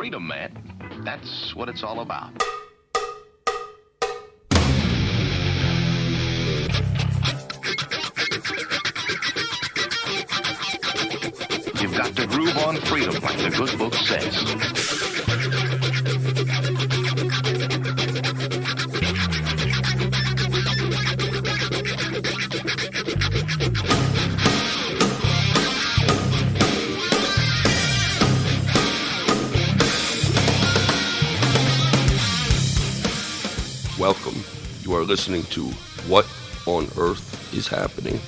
freedom, man. That's what it's all about. You've got to groove on freedom, like the good book says. Welcome. You are listening to What on Earth is Happening.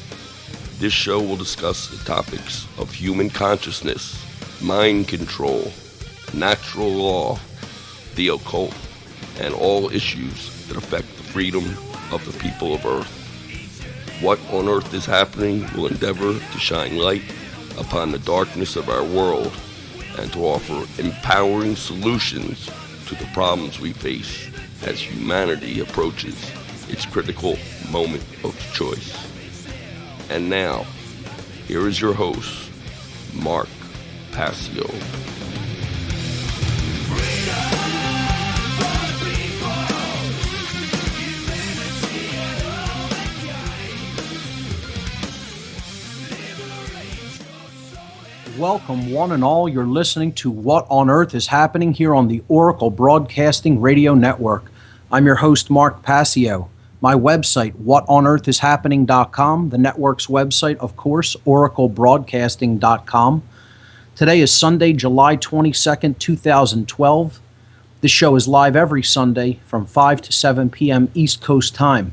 This show will discuss the topics of human consciousness, mind control, natural law, the occult, and all issues that affect the freedom of the people of Earth. What on Earth is Happening will endeavor to shine light upon the darkness of our world and to offer empowering solutions to the problems we face as humanity approaches its critical moment of choice. And now, here is your host, Mark Passio. Welcome, one and all. You're listening to What on Earth is Happening here on the Oracle Broadcasting Radio Network. I'm your host, Mark Passio. My website, whatonearthishappening.com. The network's website, of course, oraclebroadcasting.com. Today is Sunday, July 22nd, 2012. This show is live every Sunday from 5 to 7 p.m. East Coast time.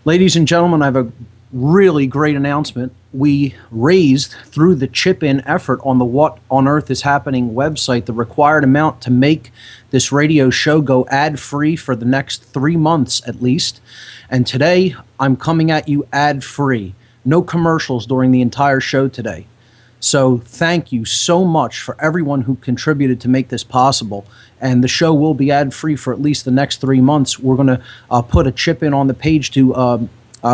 Ladies and gentlemen, I have a really great announcement. We raised, through the chip-in effort on the What on Earth is Happening website, the required amount to make this radio show go ad-free for the next 3 months at least. And today, I'm coming at you ad-free. No commercials during the entire show today. So thank you so much for everyone who contributed to make this possible. And the show will be ad-free for at least the next 3 months. We're going to put a chip in on the page to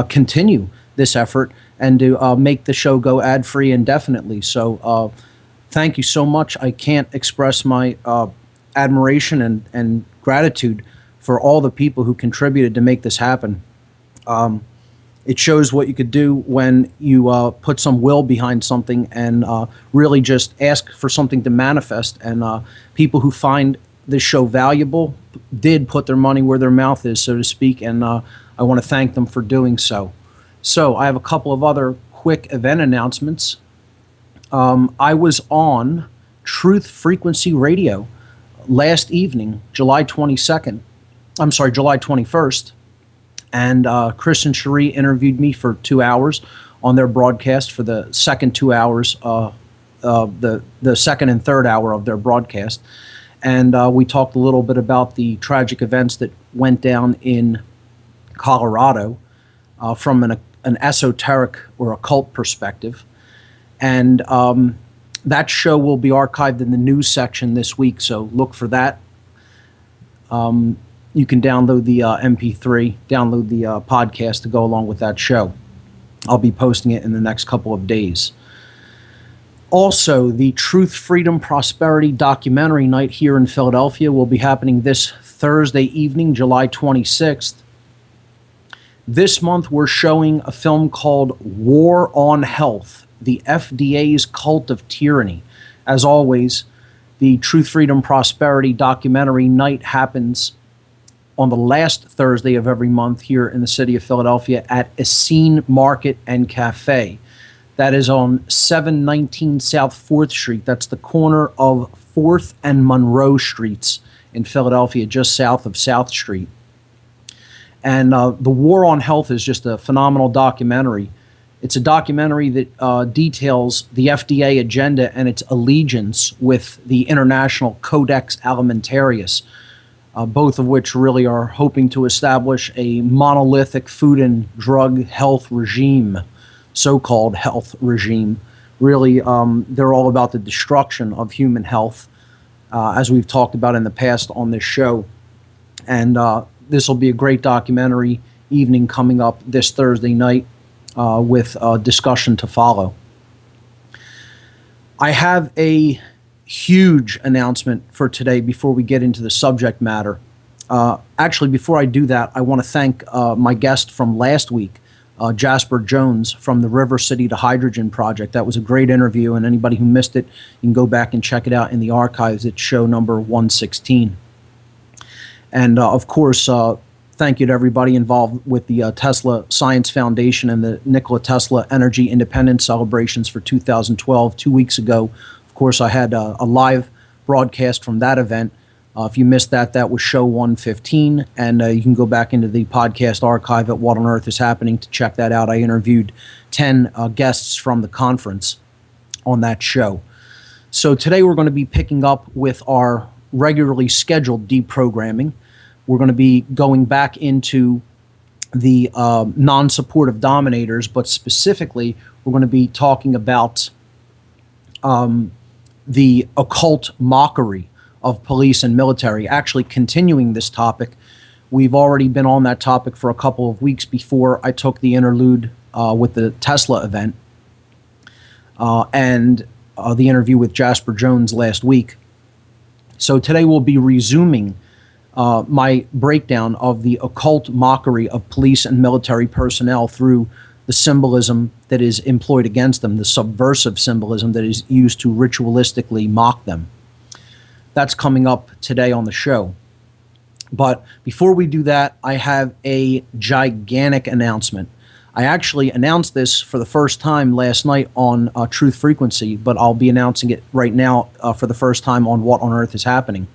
continue this effort and to make the show go ad-free indefinitely. So thank you so much. I can't express my admiration and gratitude for all the people who contributed to make this happen. It shows what you could do when you put some will behind something and really just ask for something to manifest. And people who find this show valuable did put their money where their mouth is, so to speak, and I want to thank them for doing so. So I have a couple of other quick event announcements. I was on Truth Frequency Radio last evening, July 21st, and Chris and Cherie interviewed me for 2 hours on their broadcast for the second 2 hours, the second and third hour of their broadcast. And we talked a little bit about the tragic events that went down in Colorado from an esoteric or occult perspective. And that show will be archived in the news section this week, so look for that. You can download the MP3, download the podcast to go along with that show. I'll be posting it in the next couple of days. Also, the Truth, Freedom, Prosperity documentary night here in Philadelphia will be happening this Thursday evening, July 26th. This month, we're showing a film called War on Health, the FDA's Cult of Tyranny. As always, the Truth, Freedom, Prosperity documentary night happens on the last Thursday of every month here in the city of Philadelphia at Essene Market and Cafe. That is on 719 South 4th Street. That's the corner of 4th and Monroe Streets in Philadelphia, just south of South Street. And The War on Health is just a phenomenal documentary. It's a documentary that details the FDA agenda and its allegiance with the International Codex Alimentarius, both of which really are hoping to establish a monolithic food and drug health regime, so-called health regime. Really, they're all about the destruction of human health, as we've talked about in the past on this show. And this will be a great documentary evening coming up this Thursday night with discussion to follow. I have a huge announcement for today before we get into the subject matter. Actually, before I do that, I want to thank my guest from last week, Jasper Jones from the River City to Hydrogen Project. That was a great interview, and anybody who missed it, you can go back and check it out in the archives. It's show number 116. And of course, thank you to everybody involved with the Tesla Science Foundation and the Nikola Tesla Energy Independence celebrations for 2012. 2 weeks ago, of course, I had a live broadcast from that event. If you missed that, that was show 115, and you can go back into the podcast archive at What on Earth is Happening to check that out. I interviewed 10 guests from the conference on that show. So today we're going to be picking up with our regularly scheduled deprogramming. We're going to be going back into the non-supportive dominators, but specifically we're going to be talking about the occult mockery of police and military. Actually, continuing this topic, we've already been on that topic for a couple of weeks before I took the interlude with the Tesla event and the interview with Jasper Jones last week. So today we'll be resuming my breakdown of the occult mockery of police and military personnel through the symbolism that is employed against them, the subversive symbolism that is used to ritualistically mock them. That's coming up today on the show. But before we do that, I have a gigantic announcement. I actually announced this for the first time last night on Truth Frequency, but I'll be announcing it right now for the first time on What on Earth is Happening.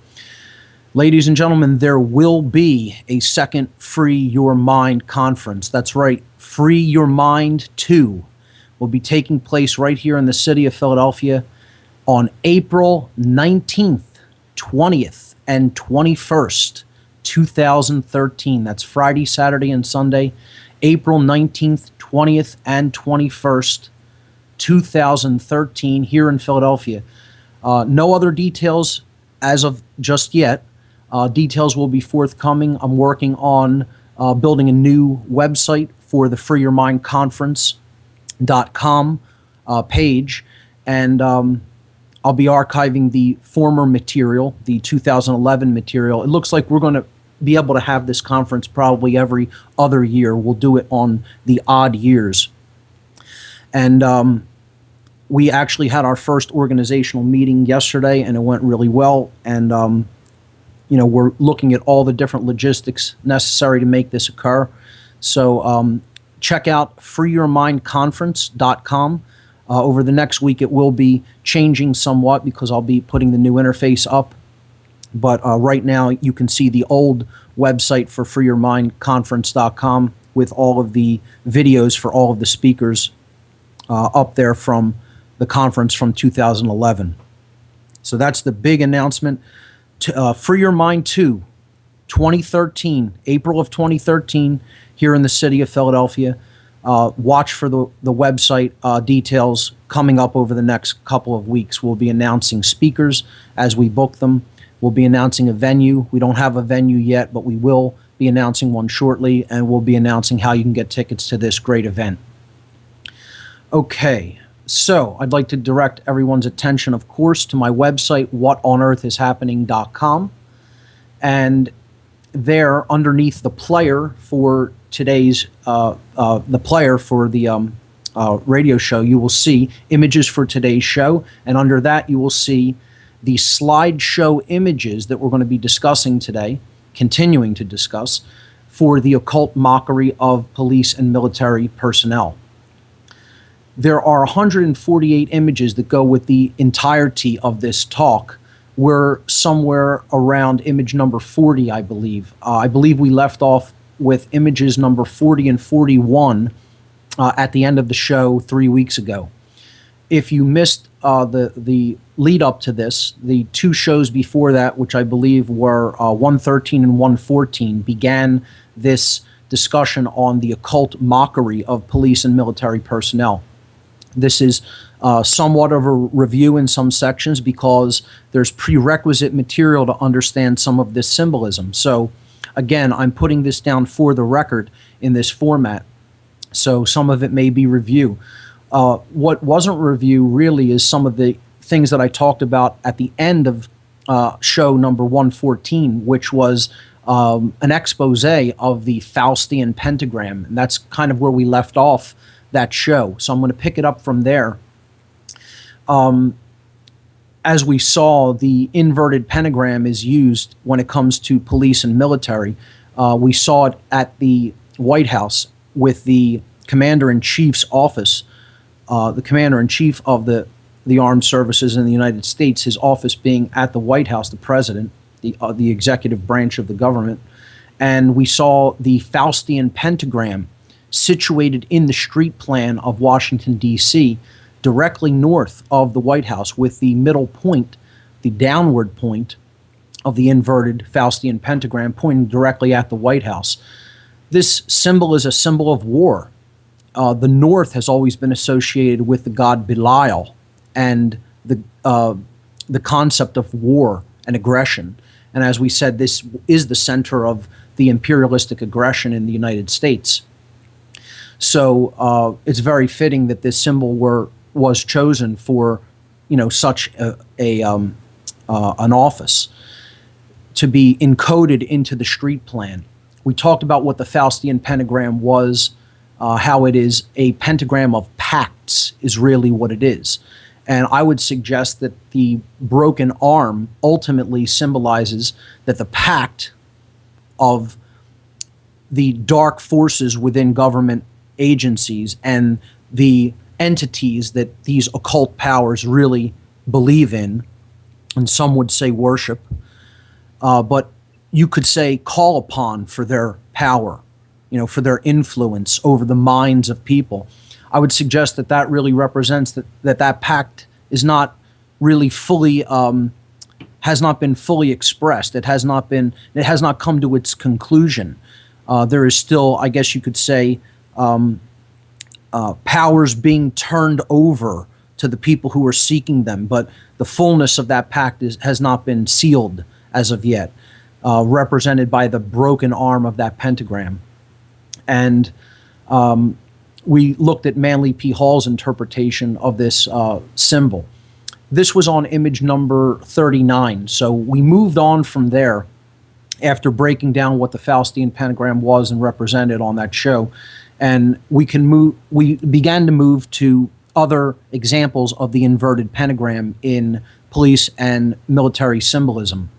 Ladies and gentlemen, there will be a second Free Your Mind conference. That's right, Free Your Mind 2 will be taking place right here in the city of Philadelphia on April 19th. 20th and 21st, 2013. That's Friday, Saturday, and Sunday, April 19th, 20th, and 21st, 2013, here in Philadelphia. No other details as of just yet. Details will be forthcoming. I'm working on building a new website for the freeyourmindconference.com page, and I'll be archiving the former material, the 2011 material. It looks like we're going to be able to have this conference probably every other year. We'll do it on the odd years. And we actually had our first organizational meeting yesterday, and it went really well. And, we're looking at all the different logistics necessary to make this occur. So check out freeyourmindconference.com. Over the next week, it will be changing somewhat because I'll be putting the new interface up. But right now, you can see the old website for freeyourmindconference.com with all of the videos for all of the speakers up there from the conference from 2011. So that's the big announcement. Free Your Mind 2, 2013, April of 2013, here in the city of Philadelphia. Watch for the website details coming up over the next couple of weeks. We'll be announcing speakers as we book them. We'll be announcing a venue. We don't have a venue yet, but we will be announcing one shortly, and we'll be announcing how you can get tickets to this great event. Okay, so I'd like to direct everyone's attention, of course, to my website, whatonearthishappening.com. And there, underneath the player for today's the player for the radio show, you will see images for today's show, and under that you will see the slideshow images that we're going to be discussing today, continuing to discuss, for the occult mockery of police and military personnel. There are 148 images that go with the entirety of this talk. We're somewhere around image number 40, I believe. I believe we left off with images number 40 and 41 at the end of the show 3 weeks ago. If you missed the lead up to this, the two shows before that, which I believe were 113 and 114, began this discussion on the occult mockery of police and military personnel. This is somewhat of a review in some sections because there's prerequisite material to understand some of this symbolism. So again, I'm putting this down for the record in this format, so some of it may be review. What wasn't review really is some of the things that I talked about at the end of show number 114, which was an expose of the Faustian pentagram. And that's kind of where we left off that show. So I'm going to pick it up from there. As we saw, the inverted pentagram is used when it comes to police and military. We saw it at the White House with the Commander-in-Chief's office, the Commander-in-Chief of the Armed Services in the United States, his office being at the White House, the President, the executive branch of the government. And we saw the Faustian pentagram situated in the street plan of Washington, D.C., directly north of the White House, with the middle point, the downward point of the inverted Faustian pentagram pointing directly at the White House. This symbol is a symbol of war. The North has always been associated with the god Belial and the concept of war and aggression. And as we said, this is the center of the imperialistic aggression in the United States. So it's very fitting that this symbol was chosen for, such an office to be encoded into the street plan. We talked about what the Faustian pentagram was, how it is a pentagram of pacts is really what it is. And I would suggest that the broken arm ultimately symbolizes that the pact of the dark forces within government agencies and the entities that these occult powers really believe in, and some would say worship, but you could say call upon for their power, for their influence over the minds of people. I would suggest that that really represents that pact is not really fully, has not been fully expressed. It has not come to its conclusion. There is still, I guess you could say, powers being turned over to the people who are seeking them, but the fullness of that pact has not been sealed as of yet, represented by the broken arm of that pentagram. And we looked at Manly P. Hall's interpretation of this symbol. This was on image number 39, so we moved on from there after breaking down what the Faustian pentagram was and represented on that show. And we began to move to other examples of the inverted pentagram in police and military symbolism.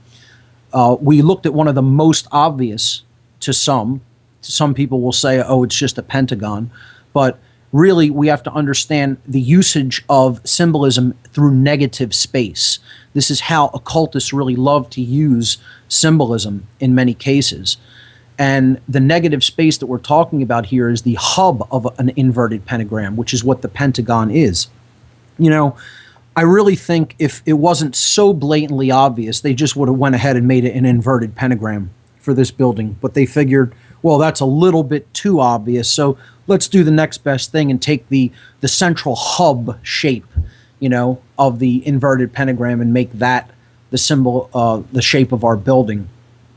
We looked at one of the most obvious to some. Some people will say, oh, it's just a pentagon. But really, we have to understand the usage of symbolism through negative space. This is how occultists really love to use symbolism in many cases. And the negative space that we're talking about here is the hub of an inverted pentagram, which is what the Pentagon is. I really think if it wasn't so blatantly obvious, they just would have went ahead and made it an inverted pentagram for this building. But they figured, well, that's a little bit too obvious, so let's do the next best thing and take the central hub shape, of the inverted pentagram and make that the symbol, the shape of our building,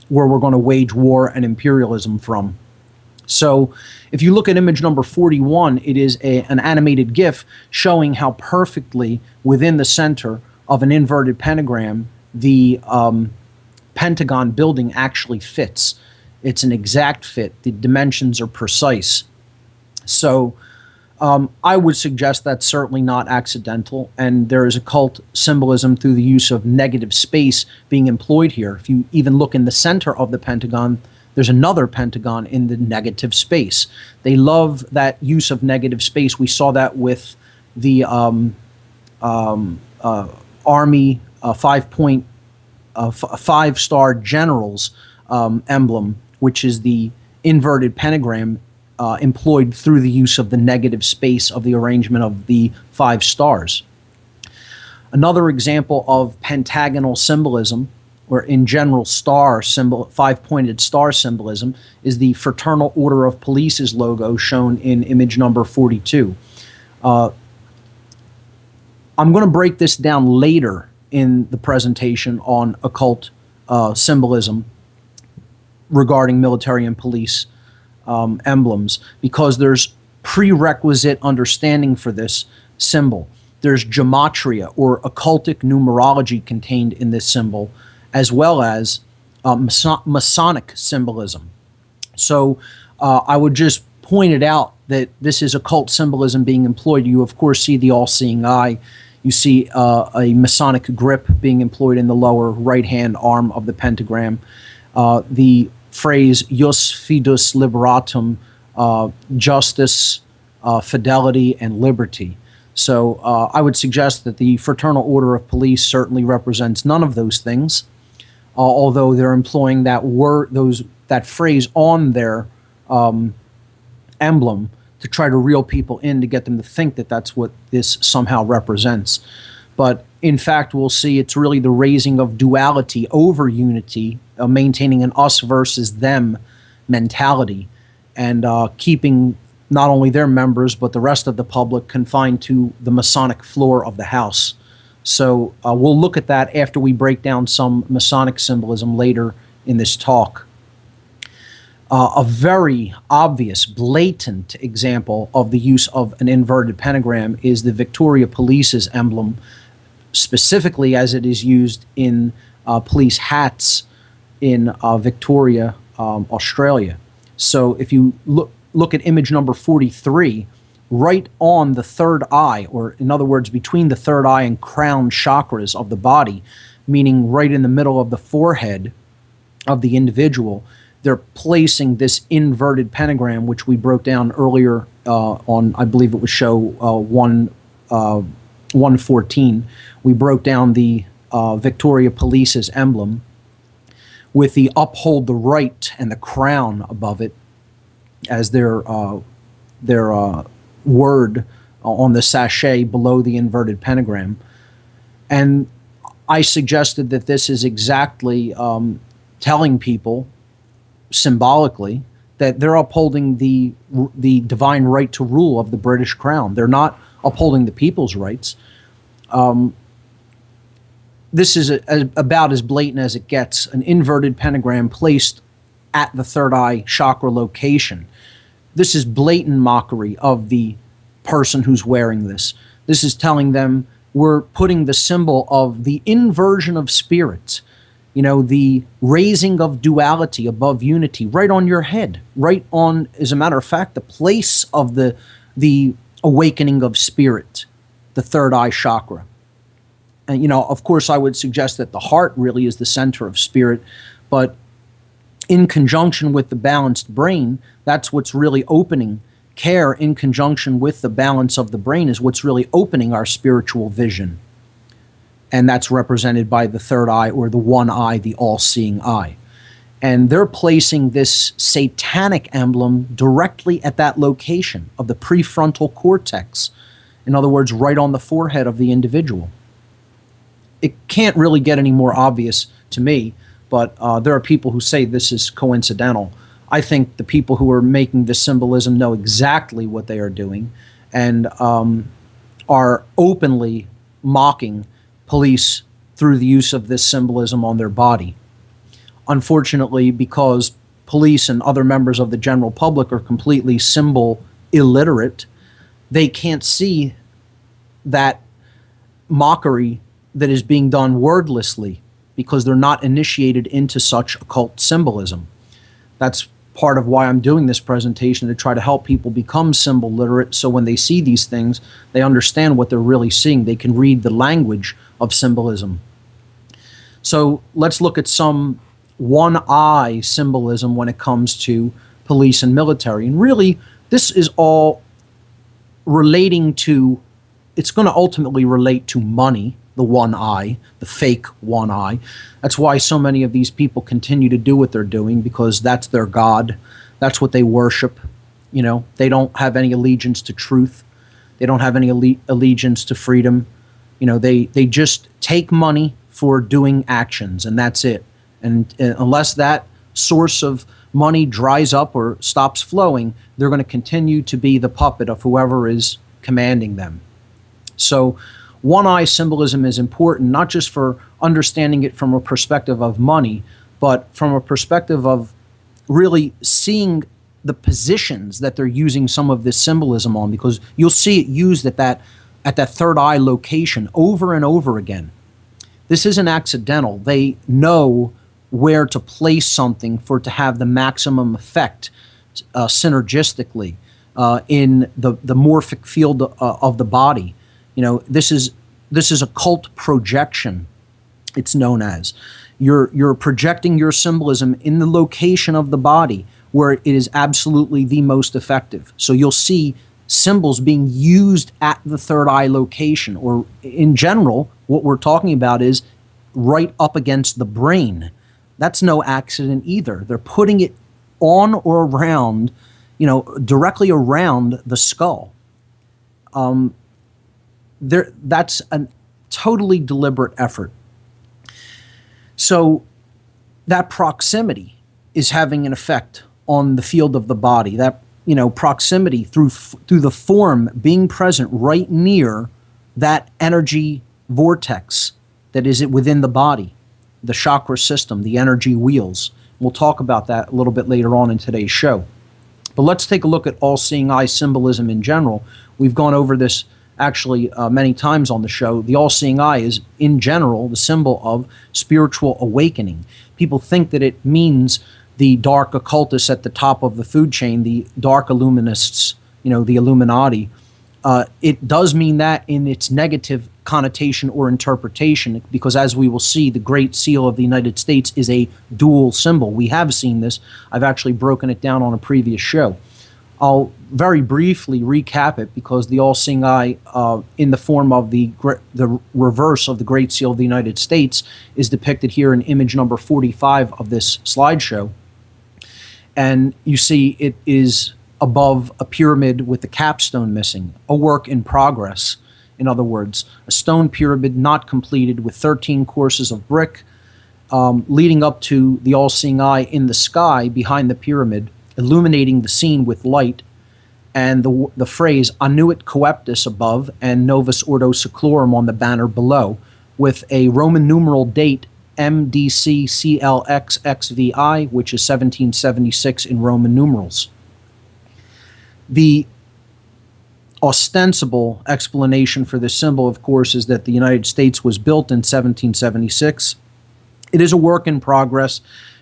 where we're going to wage war and imperialism from. So if you look at image number 41, it is an animated GIF showing how perfectly within the center of an inverted pentagram the Pentagon building actually fits. It's an exact fit. The dimensions are precise. So I would suggest that's certainly not accidental, and there is occult symbolism through the use of negative space being employed here. If you even look in the center of the Pentagon, there's another pentagon in the negative space. They love that use of negative space. We saw that with the Army five-star generals emblem, which is the inverted pentagram employed through the use of the negative space of the arrangement of the 5 stars. Another example of pentagonal symbolism, or in general star symbol, 5-pointed star symbolism, is the Fraternal Order of Police's logo shown in image number 42. I'm going to break this down later in the presentation on occult symbolism regarding military and police emblems, because there's prerequisite understanding for this symbol. There's gematria or occultic numerology contained in this symbol, as well as Masonic symbolism. So I would just point it out that this is occult symbolism being employed. You, of course, see the all-seeing eye. You see a Masonic grip being employed in the lower right-hand arm of the pentagram. The phrase Jus Fidus Liberatum, justice, fidelity, and liberty. So I would suggest that the Fraternal Order of Police certainly represents none of those things, although they're employing that that phrase on their emblem to try to reel people in to get them to think that that's what this somehow represents. But in fact, we'll see it's really the raising of duality over unity, maintaining an us versus them mentality, and keeping not only their members but the rest of the public confined to the Masonic floor of the house. So we'll look at that after we break down some Masonic symbolism later in this talk. A very obvious, blatant example of the use of an inverted pentagram is the Victoria Police's emblem, specifically as it is used in police hats in Victoria, Australia. So if you look at image number 43, right on the third eye, or in other words, between the third eye and crown chakras of the body, meaning right in the middle of the forehead of the individual, they're placing this inverted pentagram, which we broke down earlier on, I believe it was show 114. We broke down the Victoria Police's emblem with the uphold the right and the crown above it as their word on the sachet below the inverted pentagram. And I suggested that this is exactly telling people symbolically that they're upholding the divine right to rule of the British Crown. They're not upholding the people's rights. This is about as blatant as it gets, an inverted pentagram placed at the third eye chakra location. This is blatant mockery of the person who's wearing this. This is telling them we're putting the symbol of the inversion of spirits, the raising of duality above unity right on your head, right on, as a matter of fact, the place of the awakening of spirit, the third eye chakra. And, of course, I would suggest that the heart really is the center of spirit, but in conjunction with the balanced brain, that's what's really opening. Care in conjunction with the balance of the brain is what's really opening our spiritual vision. And that's represented by the third eye, or the one eye, the all-seeing eye. And they're placing this satanic emblem directly at that location of the prefrontal cortex. In other words, right on the forehead of the individual. It can't really get any more obvious to me, but there are people who say this is coincidental. I think the people who are making this symbolism know exactly what they are doing and are openly mocking police through the use of this symbolism on their body. Unfortunately, because police and other members of the general public are completely symbol illiterate, they can't see that mockery that is being done wordlessly because they're not initiated into such occult symbolism. That's part of why I'm doing this presentation, to try to help people become symbol literate, so when they see these things, they understand what they're really seeing. They can read the language of symbolism. So let's look at some one-eye symbolism when it comes to police and military. And really, this is all relating to, it's going to ultimately relate to money, the one eye, the fake one eye. That's why so many of these people continue to do what they're doing, because that's their God. That's what they worship. They don't have any allegiance to truth. They don't have any allegiance to freedom. They just take money for doing actions, and that's it. And unless that source of money dries up or stops flowing, they're going to continue to be the puppet of whoever is commanding them. So one-eye symbolism is important, not just for understanding it from a perspective of money, but from a perspective of really seeing the positions that they're using some of this symbolism on, because you'll see it used at that at that third eye location over and over again. This isn't accidental. They know where to place something for it to have the maximum effect synergistically in the morphic field of the body. This is occult projection, it's known as. You're projecting your symbolism in the location of the body where it is absolutely the most effective. So you'll see symbols being used at the third eye location, or in general, what we're talking about is right up against the brain. That's no accident either. They're putting it on or around, directly around the skull. That's a totally deliberate effort. So that proximity is having an effect on the field of the body. That proximity through the form being present right near that energy vortex that is within the body, the chakra system, the energy wheels. We'll talk about that a little bit later on in today's show. But let's take a look at all-seeing eye symbolism in general. We've gone over this actually many times on the show. The all-seeing eye is, in general, the symbol of spiritual awakening. People think that it means the dark occultists at the top of the food chain, the dark illuminists, the Illuminati. It does mean that in its negative connotation or interpretation, because as we will see, the Great Seal of the United States is a dual symbol. We have seen this. I've actually broken it down on a previous show. I'll very briefly recap it, because the all-seeing eye in the form of the reverse of the Great Seal of the United States is depicted here in image number 45 of this slideshow. And you see it is above a pyramid with the capstone missing, a work in progress. In other words, a stone pyramid not completed with 13 courses of brick leading up to the all-seeing eye in the sky behind the pyramid, illuminating the scene with light, and the phrase Annuit Coeptus above and Novus Ordo Seclorum on the banner below, with a Roman numeral date MDCCLXXVI, which is 1776 in Roman numerals. The ostensible explanation for this symbol, of course, is that the United States was built in 1776. It is a work in progress,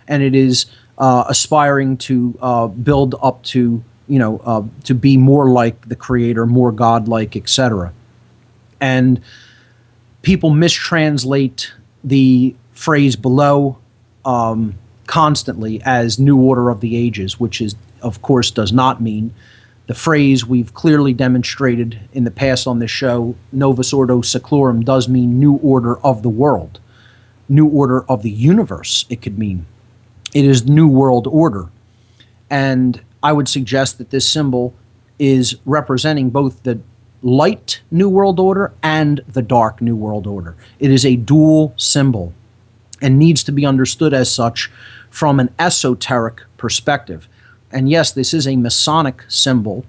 and it is aspiring to build up to, to be more like the Creator, more godlike, etc. And people mistranslate the phrase below constantly as New Order of the Ages, which is, of course, does not mean. The phrase we've clearly demonstrated in the past on this show, Novus Ordo Seclorum, does mean New Order of the world, New Order of the universe, it could mean. It is New World Order. And I would suggest that this symbol is representing both the light New World Order and the dark New World Order. It is a dual symbol and needs to be understood as such from an esoteric perspective. And yes, this is a Masonic symbol.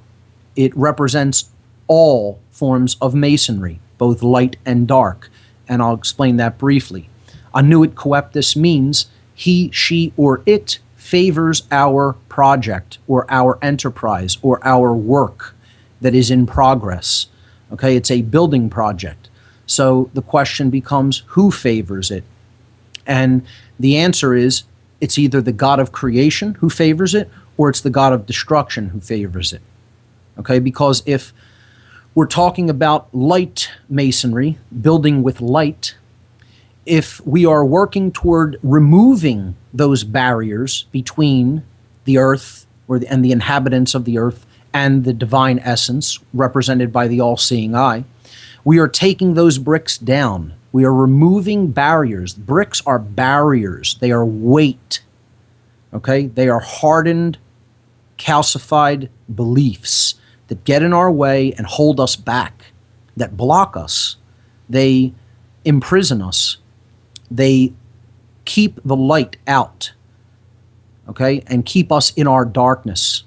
It represents all forms of Masonry, both light and dark, and I'll explain that briefly. Annuit Coeptus means he, she, or it favors our project or our enterprise or our work that is in progress. Okay, it's a building project. So the question becomes, who favors it? And the answer is, it's either the God of creation who favors it, or it's the God of destruction who favors it. Okay, because if we're talking about light masonry, building with light, if we are working toward removing those barriers between the earth and the inhabitants of the earth and the divine essence represented by the all-seeing eye, we are taking those bricks down. We are removing barriers. Bricks are barriers. They are weight. Okay? They are hardened, calcified beliefs that get in our way and hold us back, that block us. They imprison us. They keep the light out, okay, and keep us in our darkness,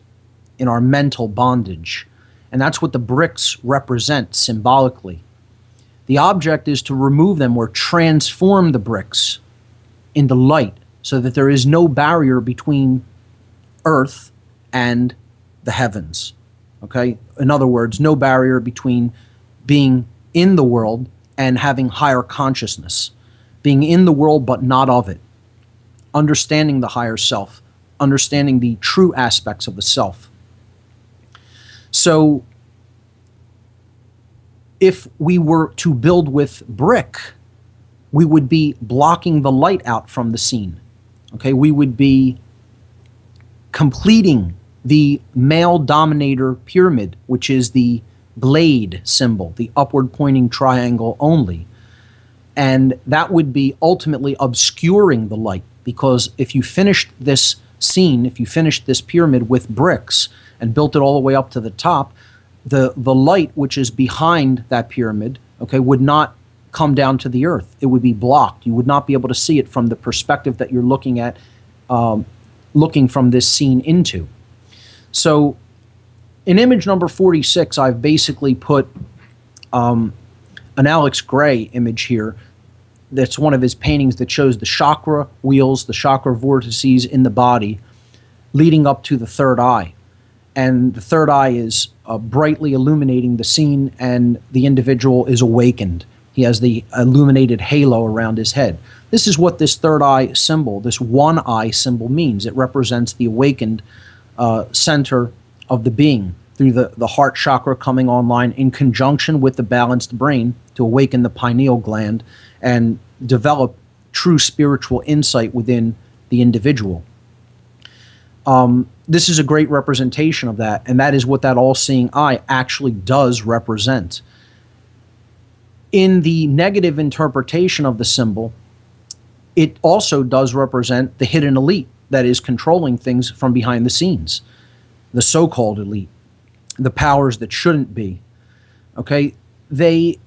in our mental bondage. And that's what the bricks represent symbolically. The object is to remove them or transform the bricks into light so that there is no barrier between earth and the heavens. Okay? In other words, no barrier between being in the world and having higher consciousness, being in the world but not of it, understanding the higher self, understanding the true aspects of the self. So if we were to build with brick, we would be blocking the light out from the scene. Okay, we would be completing the male dominator pyramid, which is the blade symbol, the upward pointing triangle only. And that would be ultimately obscuring the light, because if you finished this scene, if you finished this pyramid with bricks and built it all the way up to the top, the light which is behind that pyramid, okay, would not come down to the earth. It would be blocked. You would not be able to see it from the perspective that you're looking at, looking from this scene into. So in image number 46, I've basically put an Alex Gray image here. That's one of his paintings that shows the chakra wheels, the chakra vortices in the body leading up to the third eye. And the third eye is brightly illuminating the scene, and the individual is awakened. He has the illuminated halo around his head. This is what this third eye symbol, this one eye symbol means. It represents the awakened center of the being through the heart chakra coming online in conjunction with the balanced brain to awaken the pineal gland and develop true spiritual insight within the individual. This is a great representation of that, and that is what that all-seeing eye actually does represent. In the negative interpretation of the symbol, it also does represent the hidden elite that is controlling things from behind the scenes, the so-called elite, the powers that shouldn't be. Okay, they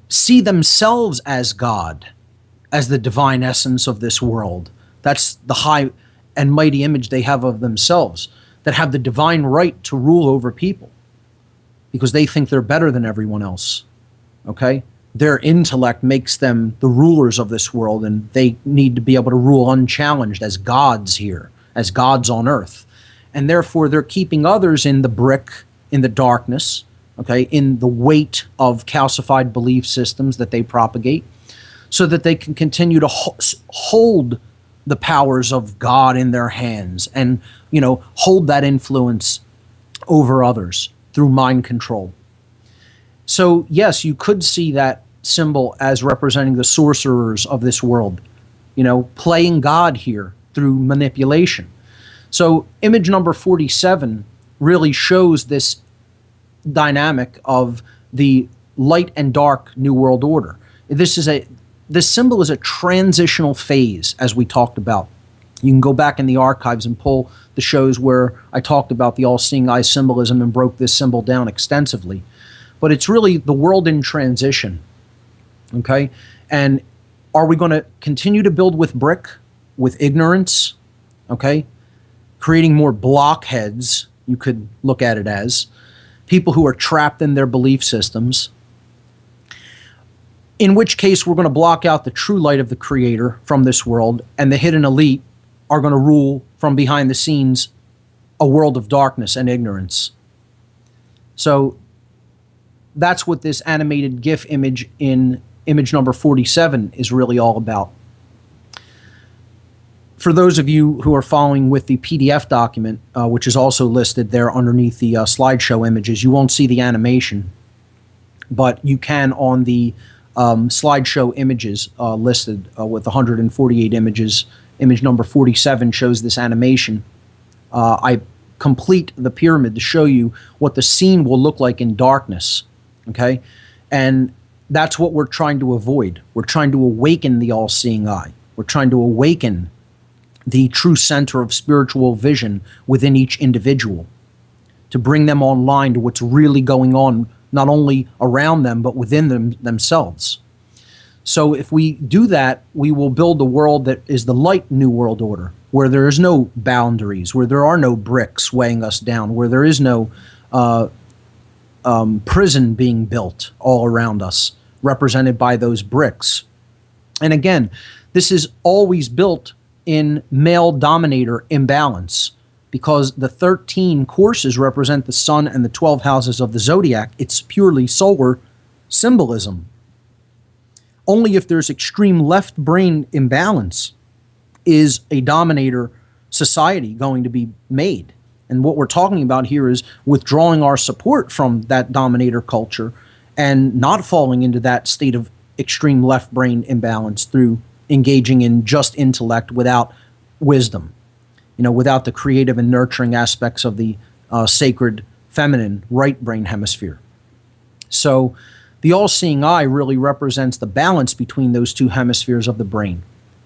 see themselves as God, as the divine essence of this world. That's the high and mighty image they have of themselves, that have the divine right to rule over people because they think they're better than everyone else. Okay? Their intellect makes them the rulers of this world, and they need to be able to rule unchallenged as gods here, as gods on earth. And therefore, they're keeping others in the brick, in the darkness, okay, in the weight of calcified belief systems that they propagate, so that they can continue to hold the powers of God in their hands and, hold that influence over others through mind control. So yes, you could see that symbol as representing the sorcerers of this world, playing God here through manipulation. So image number 47 really shows this dynamic of the light and dark New World Order. This symbol is a transitional phase, as we talked about. You can go back in the archives and pull the shows where I talked about the all-seeing eye symbolism and broke this symbol down extensively. But it's really the world in transition, okay? And are we going to continue to build with brick, with ignorance, okay? Creating more blockheads, you could look at it as, people who are trapped in their belief systems, in which case we're going to block out the true light of the Creator from this world, and the hidden elite are going to rule from behind the scenes a world of darkness and ignorance. So that's what this animated GIF image in image number 47 is really all about. For those of you who are following with the PDF document, which is also listed there underneath the slideshow images, you won't see the animation, but you can on the slideshow images listed with 148 images. Image number 47 shows this animation. I complete the pyramid to show you what the scene will look like in darkness. Okay? And that's what we're trying to avoid. We're trying to awaken the all-seeing eye. We're trying to awaken the true center of spiritual vision within each individual, to bring them online to what's really going on, not only around them, but within themselves. So if we do that, we will build a world that is the light New World Order, where there is no boundaries, where there are no bricks weighing us down, where there is no prison being built all around us, represented by those bricks. And again, this is always built in male dominator imbalance, because the 13 courses represent the sun and the 12 houses of the zodiac. It's purely solar symbolism. Only if there's extreme left brain imbalance is a dominator society going to be made. And what we're talking about here is withdrawing our support from that dominator culture and not falling into that state of extreme left brain imbalance through engaging in just intellect without wisdom, without the creative and nurturing aspects of the sacred feminine right brain hemisphere. So the all-seeing eye really represents the balance between those two hemispheres of the brain.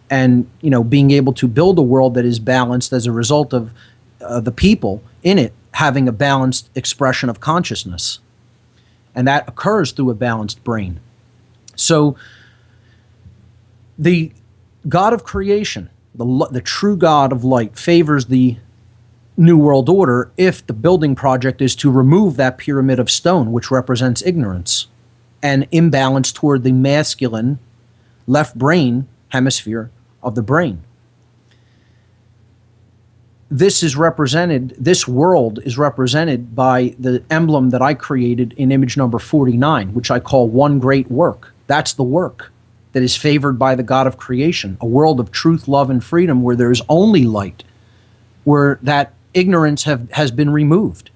And, being able to build a world that is balanced as a result of the people in it having a balanced expression of consciousness. And that occurs through a balanced brain. So the God of creation, the true God of light, favors the New World Order if the building project is to remove that pyramid of stone, which represents ignorance, and imbalance toward the masculine left brain hemisphere of the brain. This world is represented by the emblem that I created in image number 49, which I call one great work. That's the work that is favored by the God of creation, a world of truth, love, and freedom where there is only light, where that ignorance has been removed,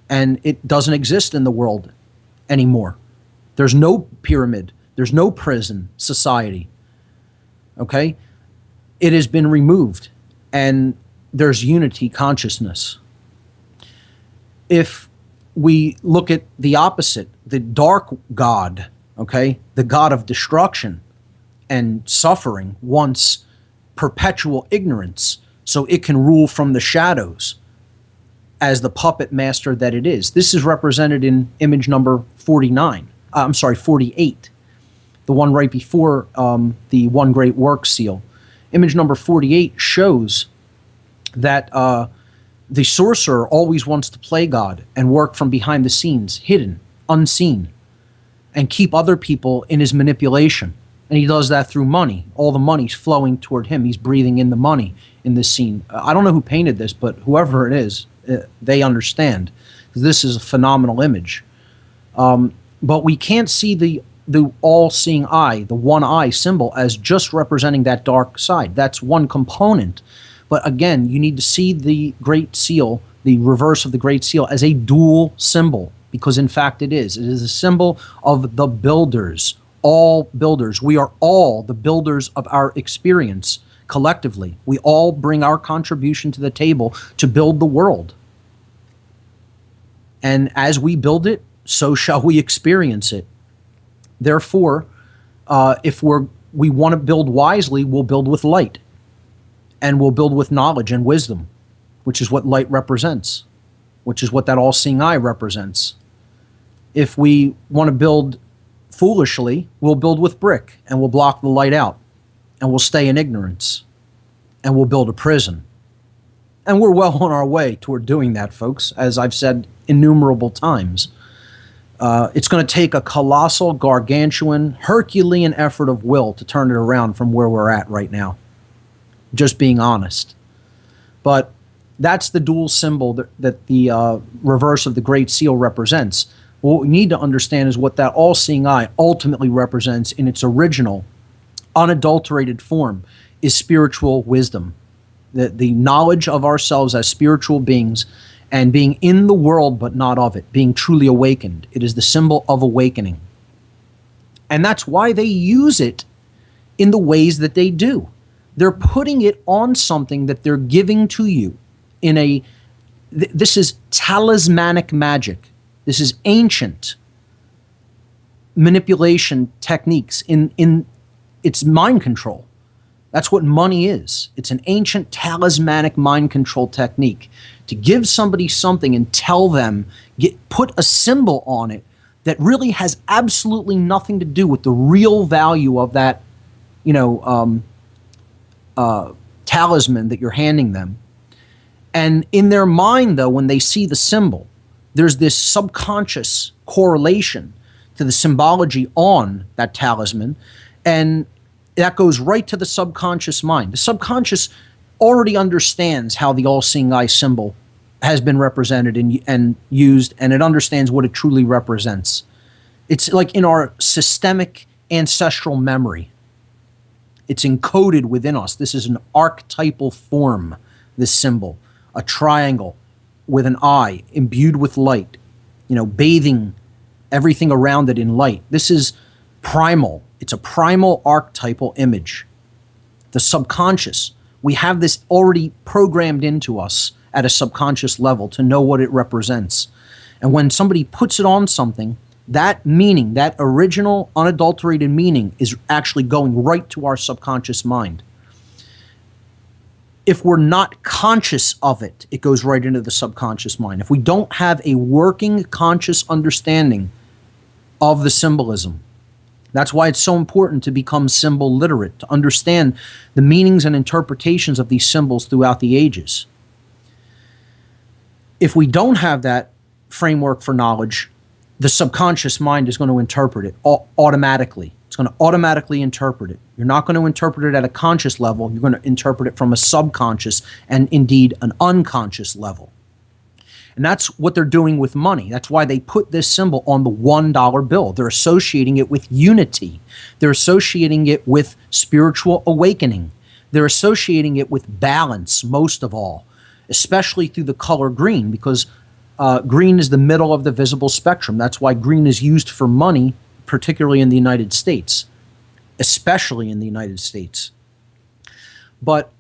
and it doesn't exist in the world anymore. There's no pyramid. There's no prison society. Okay? It has been removed, and there's unity consciousness. If we look at the opposite, the dark God, okay, the God of destruction and suffering, wants perpetual ignorance so it can rule from the shadows as the puppet master that it is. This is represented in image number 48, the one right before the One Great Work seal. Image number 48 shows that the sorcerer always wants to play God and work from behind the scenes, hidden, unseen, and keep other people in his manipulation. And he does that through money. All the money's flowing toward him. He's breathing in the money in this scene. I don't know who painted this, but whoever it is, they understand. This is a phenomenal image. But we can't see the all-seeing eye, the one eye symbol, as just representing that dark side. That's one component. But again, you need to see the Great Seal, the reverse of the Great Seal, as a dual symbol, because in fact it is. It is a symbol of the builders, all builders. We are all the builders of our experience collectively. We all bring our contribution to the table to build the world. And as we build it, so shall we experience it. Therefore, if we want to build wisely, we'll build with light. And we'll build with knowledge and wisdom, which is what light represents, which is what that all-seeing eye represents. If we want to build foolishly, we'll build with brick, and we'll block the light out, and we'll stay in ignorance, and we'll build a prison. And we're well on our way toward doing that, folks, as I've said innumerable times. It's going to take a colossal, gargantuan, Herculean effort of will to turn it around from where we're at right now. Just being honest. But that's the dual symbol that the reverse of the Great Seal represents. What we need to understand is what that all-seeing eye ultimately represents in its original, unadulterated form is spiritual wisdom. The knowledge of ourselves as spiritual beings and being in the world but not of it, being truly awakened. It is the symbol of awakening. And that's why they use it in the ways that they do. They're putting it on something that they're giving to you in this is talismanic magic. This is ancient manipulation techniques in its mind control. That's what money is. It's an ancient talismanic mind control technique to give somebody something and tell them, put a symbol on it that really has absolutely nothing to do with the real value of that, talisman that you're handing them. And in their mind, though, when they see the symbol, there's this subconscious correlation to the symbology on that talisman, and that goes right to the subconscious mind. The subconscious already understands how the all-seeing eye symbol has been represented and used, and it understands what it truly represents. It's like in our systemic ancestral memory. It's encoded within us. This is an archetypal form, this symbol. A triangle with an eye imbued with light, bathing everything around it in light. This is primal. It's a primal archetypal image. The subconscious, we have this already programmed into us at a subconscious level to know what it represents. And when somebody puts it on something, that meaning, that original unadulterated meaning, is actually going right to our subconscious mind. If we're not conscious of it, it goes right into the subconscious mind. If we don't have a working conscious understanding of the symbolism, that's why it's so important to become symbol literate, to understand the meanings and interpretations of these symbols throughout the ages. If we don't have that framework for knowledge, the subconscious mind is going to interpret it automatically. It's going to automatically interpret it. You're not going to interpret it at a conscious level. You're going to interpret it from a subconscious and indeed an unconscious level. And that's what they're doing with money. That's why they put this symbol on the $1 bill. They're associating it with unity. They're associating it with spiritual awakening. They're associating it with balance, most of all, especially through the color green, because green is the middle of the visible spectrum. That's why green is used for money, particularly in the United States, especially in the United States. But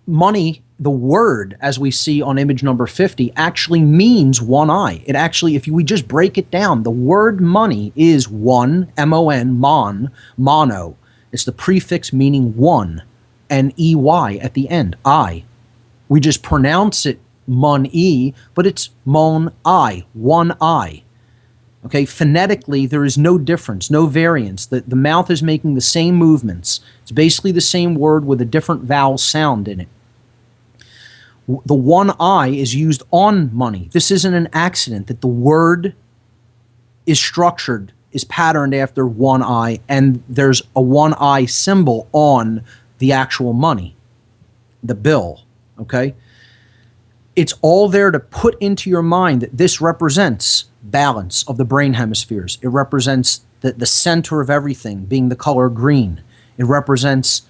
money, the word, as we see on image number 50, actually means one eye. It actually, if we just break it down, the word money is one, M-O-N, mono. It's the prefix meaning one, and E-Y at the end, I. We just pronounce it mon-e, but it's mon-eye, one eye. Okay, phonetically, there is no difference, no variance. The mouth is making the same movements. It's basically the same word with a different vowel sound in it. The one eye is used on money. This isn't an accident that the word is structured, is patterned after one eye, and there's a one eye symbol on the actual money, the bill, okay? It's all there to put into your mind that this represents balance of the brain hemispheres. It represents the center of everything being the color green. It represents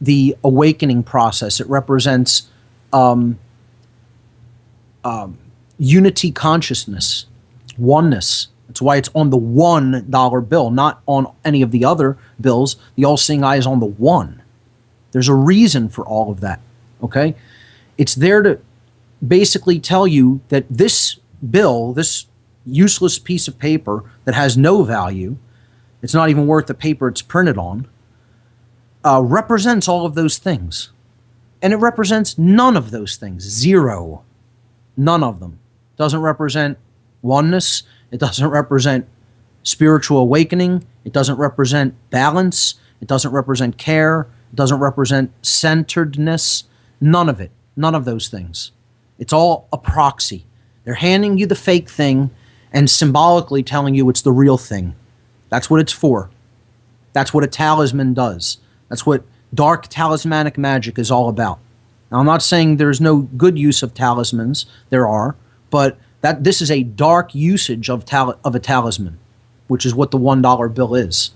the awakening process. It represents unity consciousness, oneness. That's why it's on the $1 bill, not on any of the other bills. The all-seeing eye is on the one. There's a reason for all of that, okay? It's there to basically tell you that this bill, this useless piece of paper that has no value, it's not even worth the paper it's printed on, represents all of those things. And it represents none of those things. Zero. None of them. It doesn't represent oneness. It doesn't represent spiritual awakening. It doesn't represent balance. It doesn't represent care. It doesn't represent centeredness. None of it. None of those things. It's all a proxy. They're handing you the fake thing and symbolically telling you it's the real thing. That's what it's for. That's what a talisman does. That's what dark talismanic magic is all about. Now, I'm not saying there's no good use of talismans. There are. But this is a dark usage of a talisman, which is what the $1 bill is.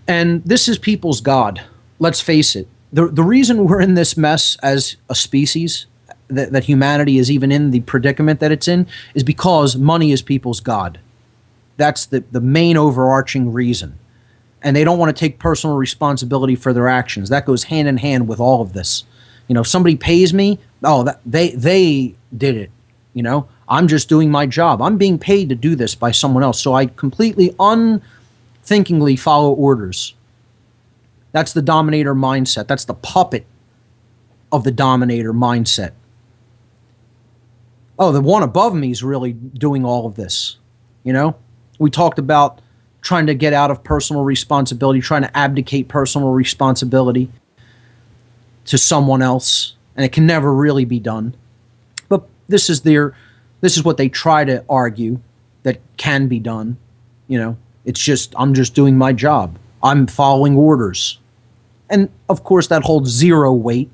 And this is people's God. Let's face it. The reason we're in this mess as a species, that humanity is even in the predicament that it's in, is because money is people's God. That's the main overarching reason. And they don't want to take personal responsibility for their actions. That goes hand in hand with all of this. If somebody pays me, they did it. I'm just doing my job. I'm being paid to do this by someone else. So I completely unthinkingly follow orders. That's the dominator mindset. That's the puppet of the dominator mindset. Oh, the one above me is really doing all of this. We talked about trying to get out of personal responsibility, trying to abdicate personal responsibility to someone else, and it can never really be done. But this is what they try to argue that can be done. It's just, I'm just doing my job. I'm following orders. And of course that holds zero weight.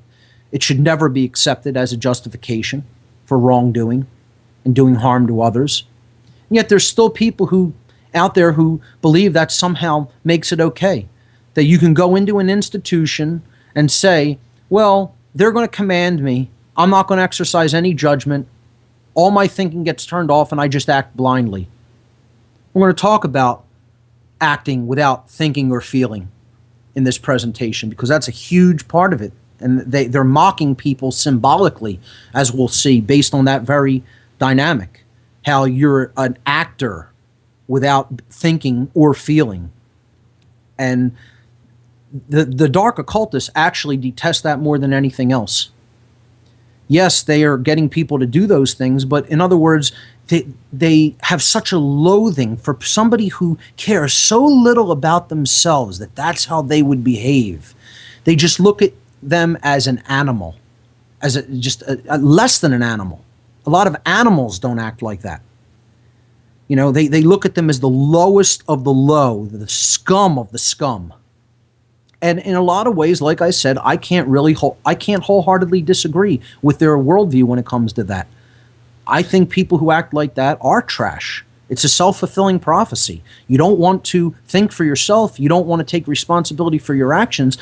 It should never be accepted as a justification for wrongdoing and doing harm to others. And yet there's still people who out there who believe that somehow makes it okay. That you can go into an institution and say, well, they're going to command me. I'm not going to exercise any judgment. All my thinking gets turned off and I just act blindly. We're going to talk about acting without thinking or feeling in this presentation because that's a huge part of it. And they're mocking people symbolically, as we'll see, based on that very dynamic. How you're an actor without thinking or feeling. And the dark occultists actually detest that more than anything else. Yes, they are getting people to do those things, but in other words, they have such a loathing for somebody who cares so little about themselves that that's how they would behave. They just look at them as an animal, as just less than an animal. A lot of animals don't act like that. You know, they look at them as the lowest of the low, the scum of the scum. And in a lot of ways, like I said, I can't wholeheartedly disagree with their worldview when it comes to that. I think people who act like that are trash. It's a self-fulfilling prophecy. You don't want to think for yourself. You don't want to take responsibility for your actions.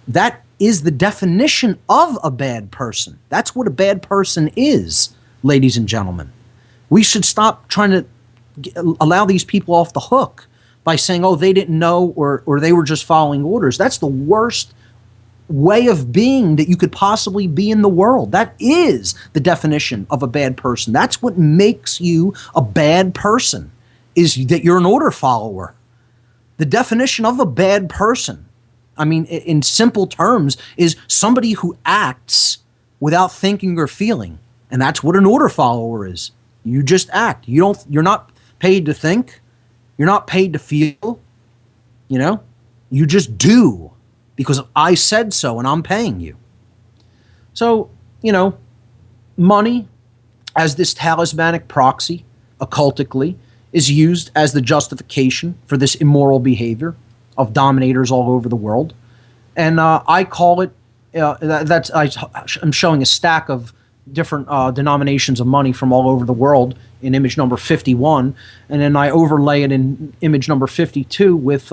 That is the definition of a bad person. That's what a bad person is, ladies and gentlemen. We should stop trying to allow these people off the hook by saying, oh, they didn't know or they were just following orders. That's the worst way of being that you could possibly be in the world. That is the definition of a bad person. That's what makes you a bad person, is that you're an order follower. The definition of a bad person, I mean, in simple terms, is somebody who acts without thinking or feeling. And that's what an order follower is. You just act. You're not paid to think. You're not paid to feel. You know? You just do because I said so and I'm paying you. So, you know, money as this talismanic proxy, occultically, is used as the justification for this immoral behavior of dominators all over the world. And I call it, I'm showing a stack of different denominations of money from all over the world in image number 51, and then I overlay it in image number 52 with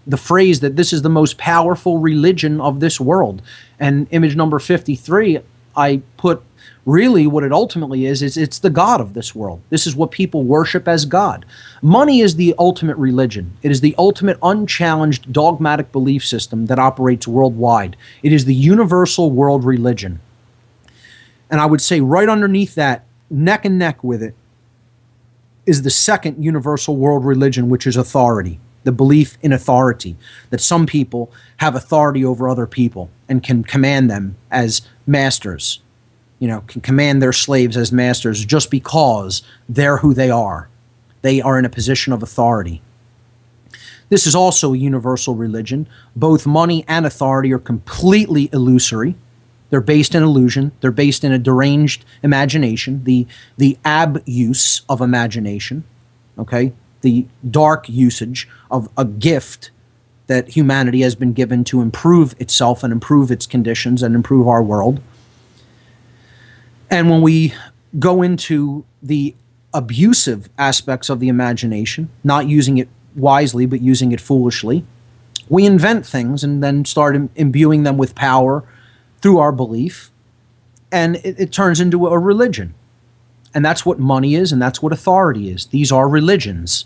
the phrase that this is the most powerful religion of this world. And image number 53, I put really what it ultimately is it's the God of this world. This is what people worship as God. Money is the ultimate religion. It is the ultimate unchallenged dogmatic belief system that operates worldwide. It is the universal world religion. And I would say right underneath that, neck and neck with it, is the second universal world religion, which is authority, the belief in authority, that some people have authority over other people and can command them as masters, you know, can command their slaves as masters just because they're who they are. They are in a position of authority. This is also a universal religion. Both money and authority are completely illusory. They're based in illusion. They're based in a deranged imagination, the abuse of imagination, okay? The dark usage of a gift that humanity has been given to improve itself and improve its conditions and improve our world. And when we go into the abusive aspects of the imagination, not using it wisely but using it foolishly, we invent things and then start imbuing them with power through our belief, and it turns into a religion. And that's what money is, and that's what authority is. These are religions.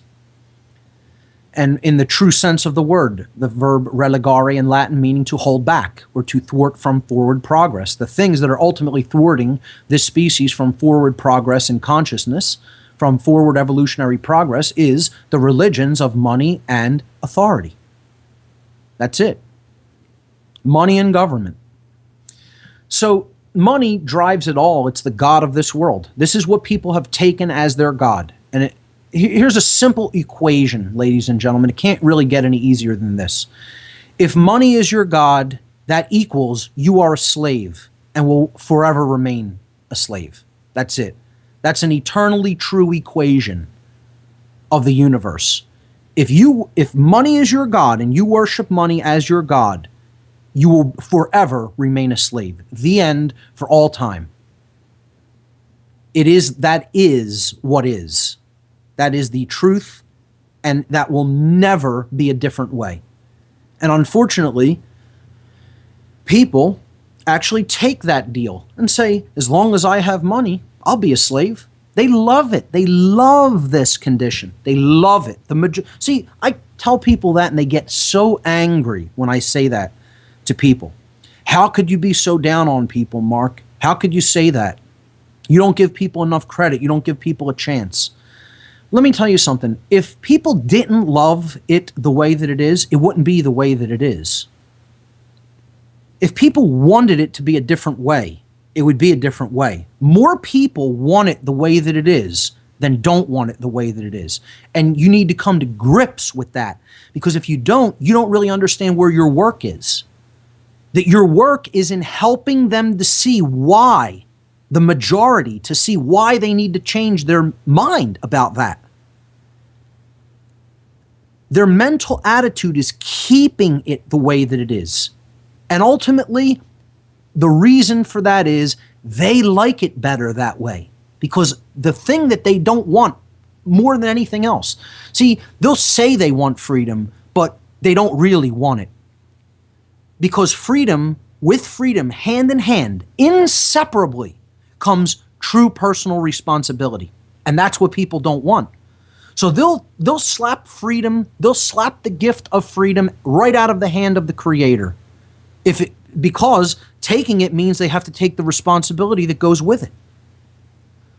And in the true sense of the word, the verb relegare in Latin meaning to hold back or to thwart from forward progress. The things that are ultimately thwarting this species from forward progress in consciousness, from forward evolutionary progress, is the religions of money and authority. That's it. Money and government. So money drives it all. It's the God of this world. This is what people have taken as their God. And here's a simple equation, ladies and gentlemen. It can't really get any easier than this. If money is your God, that equals you are a slave and will forever remain a slave. That's it. That's an eternally true equation of the universe. If money is your God and you worship money as your God, you will forever remain a slave. The end for all time. That is what is. That is the truth and that will never be a different way. And unfortunately, people actually take that deal and say, as long as I have money, I'll be a slave. They love it. They love this condition. They love it. See, I tell people that and they get so angry when I say that to people. How could you be so down on people, Mark? How could you say that? You don't give people enough credit. You don't give people a chance. Let me tell you something. If people didn't love it the way that it is, it wouldn't be the way that it is. If people wanted it to be a different way, it would be a different way. More people want it the way that it is than don't want it the way that it is. And you need to come to grips with that. Because if you don't really understand where your work is. That your work is in helping them to see why, the majority, to see why they need to change their mind about that. Their mental attitude is keeping it the way that it is. And ultimately, the reason for that is they like it better that way. Because the thing that they don't want more than anything else. See, they'll say they want freedom, but they don't really want it. Because freedom, with freedom, hand in hand, inseparably, comes true personal responsibility. And that's what people don't want. So they'll slap freedom, they'll slap the gift of freedom right out of the hand of the Creator. Because taking it means they have to take the responsibility that goes with it.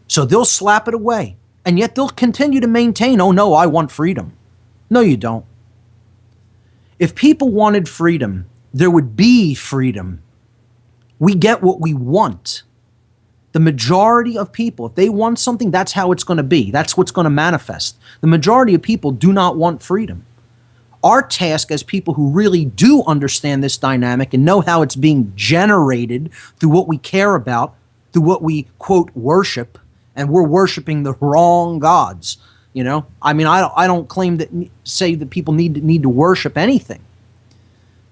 So they'll slap it away. And yet they'll continue to maintain, oh no, I want freedom. No, you don't. If people wanted freedom, there would be freedom. We get what we want. The majority of people, if they want something, that's how it's going to be. That's what's going to manifest. The majority of people do not want freedom. Our task as people who really do understand this dynamic and know how it's being generated through what we care about, through what we, quote, worship, and we're worshiping the wrong gods. You know, I mean, I don't claim that, say that people need to worship anything.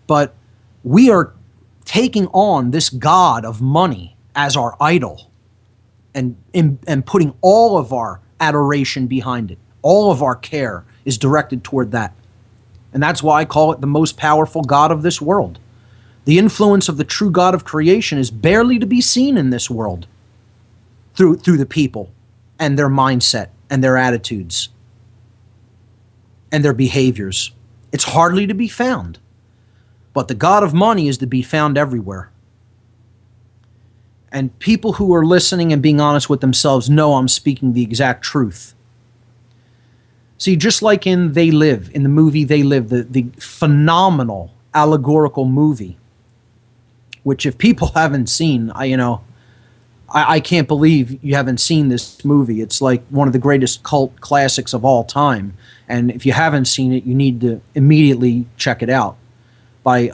But we are taking on this god of money as our idol and putting all of our adoration behind it. All of our care is directed toward that. And that's why I call it the most powerful god of this world. The influence of the true God of creation is barely to be seen in this world through the people and their mindset and their attitudes and their behaviors. It's hardly to be found. But the god of money is to be found everywhere. And people who are listening and being honest with themselves know I'm speaking the exact truth. See, just like in They Live, in the movie They Live, the phenomenal allegorical movie, which if people haven't seen, I can't believe you haven't seen this movie. It's like one of the greatest cult classics of all time. And if you haven't seen it, you need to immediately check it out. By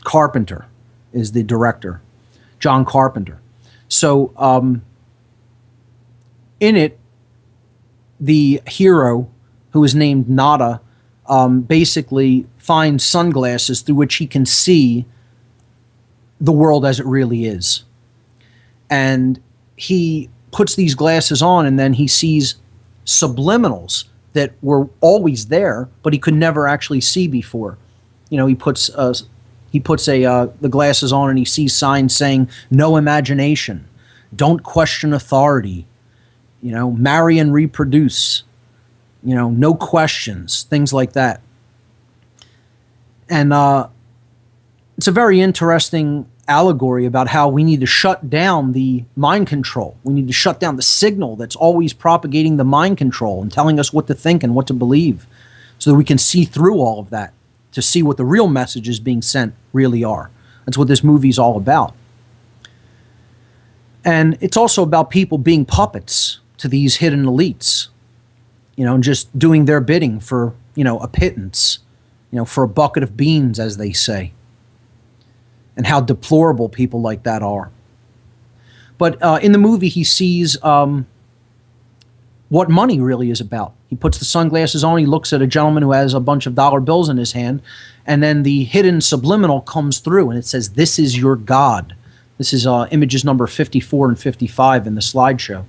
Carpenter is the director, John Carpenter. So in it, the hero, who is named Nada, basically finds sunglasses through which he can see the world as it really is. And he puts these glasses on, and then he sees subliminals that were always there, but he could never actually see before. You know, he puts the glasses on, and he sees signs saying, "No imagination, don't question authority, marry and reproduce, no questions," things like that. And it's a very interesting allegory about how we need to shut down the mind control. We need to shut down the signal that's always propagating the mind control and telling us what to think and what to believe, so that we can see through all of that to see what the real messages being sent really are. That's what this movie's all about. And it's also about people being puppets to these hidden elites, and just doing their bidding for, a pittance, for a bucket of beans, as they say. And how deplorable people like that are. But in the movie, he sees what money really is about. He puts the sunglasses on, he looks at a gentleman who has a bunch of dollar bills in his hand, and then the hidden subliminal comes through, and it says, "This is your God." This is images number 54 and 55 in the slideshow.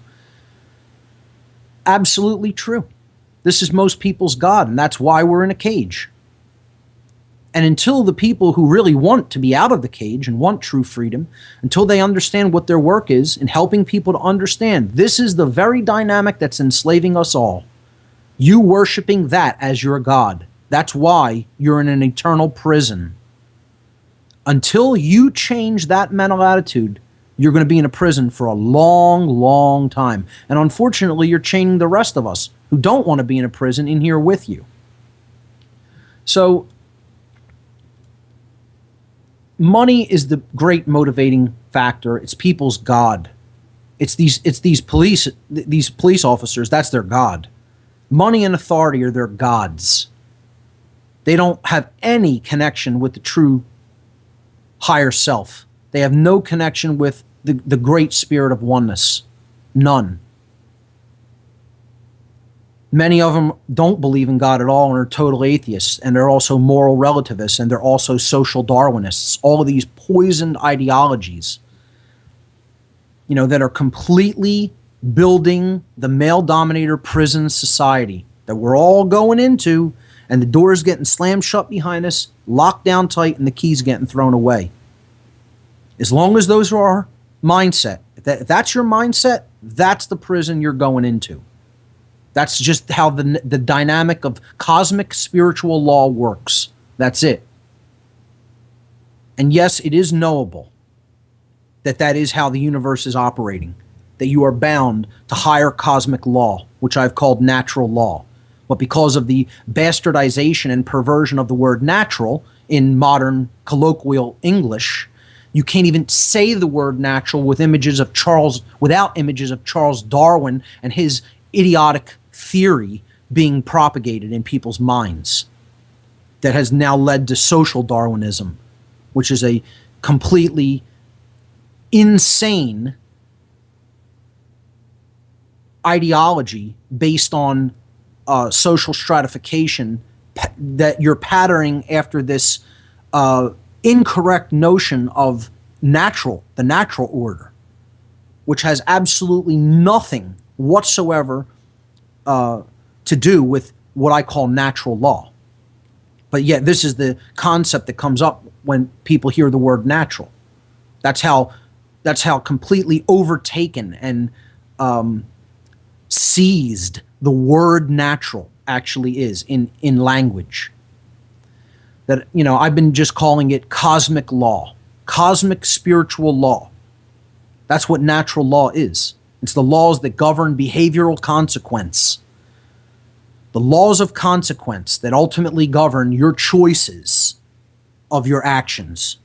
absolutely true. This is most people's God, and that's why we're in a cage. And until the people who really want to be out of the cage and want true freedom, until they understand what their work is in helping people to understand, this is the very dynamic that's enslaving us all. You worshiping that as your God. That's why you're in an eternal prison. Until you change that mental attitude, you're going to be in a prison for a long, long time. And unfortunately, you're chaining the rest of us who don't want to be in a prison in here with you. So, money is the great motivating factor. It's people's God. It's these police officers. That's their God. Money and authority are their gods. They don't have any connection with the true higher self. They have no connection with the great spirit of oneness. None. Many of them don't believe in God at all and are total atheists, and they're also moral relativists, and they're also social Darwinists. All of these poisoned ideologies, that are completely building the male-dominator prison society that we're all going into, and the door's getting slammed shut behind us, locked down tight, and the key's getting thrown away. As long as those are our mindset, if that's your mindset, that's the prison you're going into. That's just how the dynamic of cosmic spiritual law works. That's it. And yes, it is knowable that is how the universe is operating, that you are bound to higher cosmic law, which I've called natural law. But because of the bastardization and perversion of the word natural in modern colloquial English, you can't even say the word natural without images of Charles Darwin and his idiotic theory being propagated in people's minds that has now led to social Darwinism, which is a completely insane ideology based on social stratification that you're patterning after this incorrect notion of the natural order, which has absolutely nothing whatsoever to do with what I call natural law. But yet this is the concept that comes up when people hear the word natural. That's how completely overtaken and seized the word natural actually is in language. That, I've been just calling it cosmic law, cosmic spiritual law. That's what natural law is. It's the laws that govern behavioral consequence. The laws of consequence that ultimately govern your choices of your actions.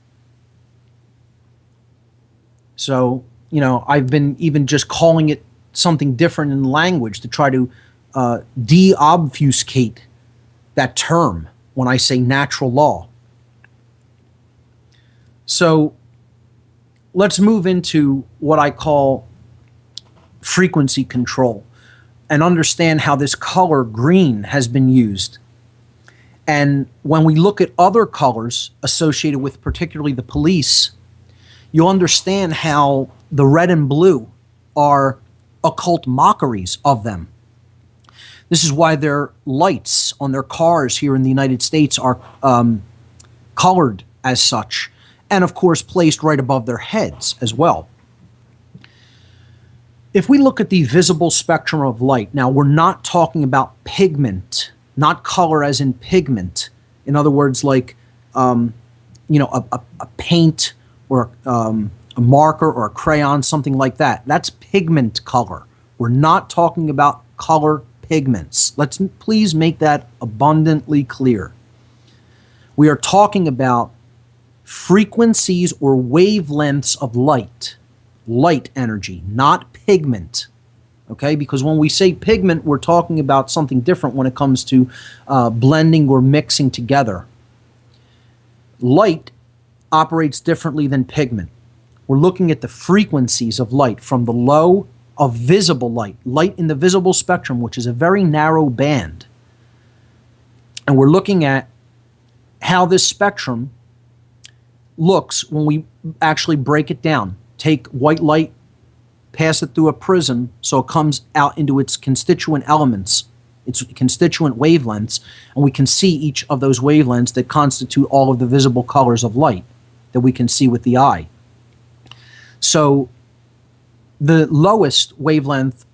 So, I've been even just calling it something different in language to try to de-obfuscate that term when I say natural law. So let's move into what I call frequency control and understand how this color green has been used. And when we look at other colors associated with particularly the police, you'll understand how the red and blue are occult mockeries of them. This is why their lights on their cars here in the United States are colored as such, and of course placed right above their heads as well. If we look at the visible spectrum of light, now we're not talking about pigment, not color as in pigment. In other words, like a paint or a marker or a crayon, something like that. That's pigment color. We're not talking about color pigments. Let's please make that abundantly clear. We are talking about frequencies or wavelengths of light energy, not pigment. Okay, because when we say pigment, we're talking about something different when it comes to blending or mixing together. Light operates differently than pigment. We're looking at the frequencies of light from the low of visible light in the visible spectrum, which is a very narrow band. And we're looking at how this spectrum looks when we actually break it down. Take white light, pass it through a prism so it comes out into its constituent elements, its constituent wavelengths, and we can see each of those wavelengths that constitute all of the visible colors of light that we can see with the eye. So the lowest wavelength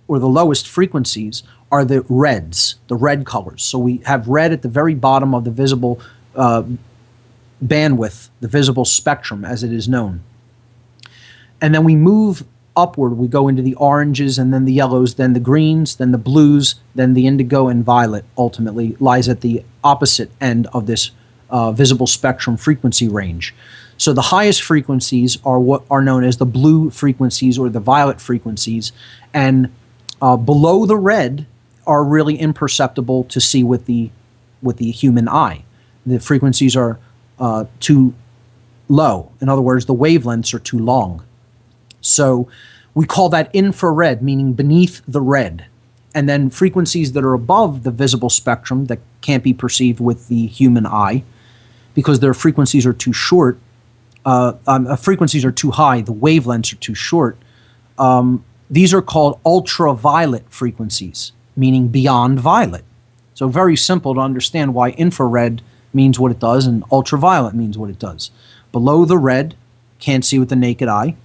or the lowest frequencies are the reds, the red colors. So we have red at the very bottom of the visible bandwidth, the visible spectrum as it is known. And then we move upward, we go into the oranges and then the yellows, then the greens, then the blues, then the indigo and violet ultimately lies at the opposite end of this visible spectrum frequency range. So the highest frequencies are what are known as the blue frequencies or the violet frequencies, and below the red are really imperceptible to see with the human eye. The frequencies are too low. In other words, the wavelengths are too long. So we call that infrared, meaning beneath the red. And then frequencies that are above the visible spectrum that can't be perceived with the human eye because their frequencies are too short, frequencies are too high, the wavelengths are too short. These are called ultraviolet frequencies, meaning beyond violet. So very simple to understand why infrared means what it does and ultraviolet means what it does. Below the red, can't see with the naked eye.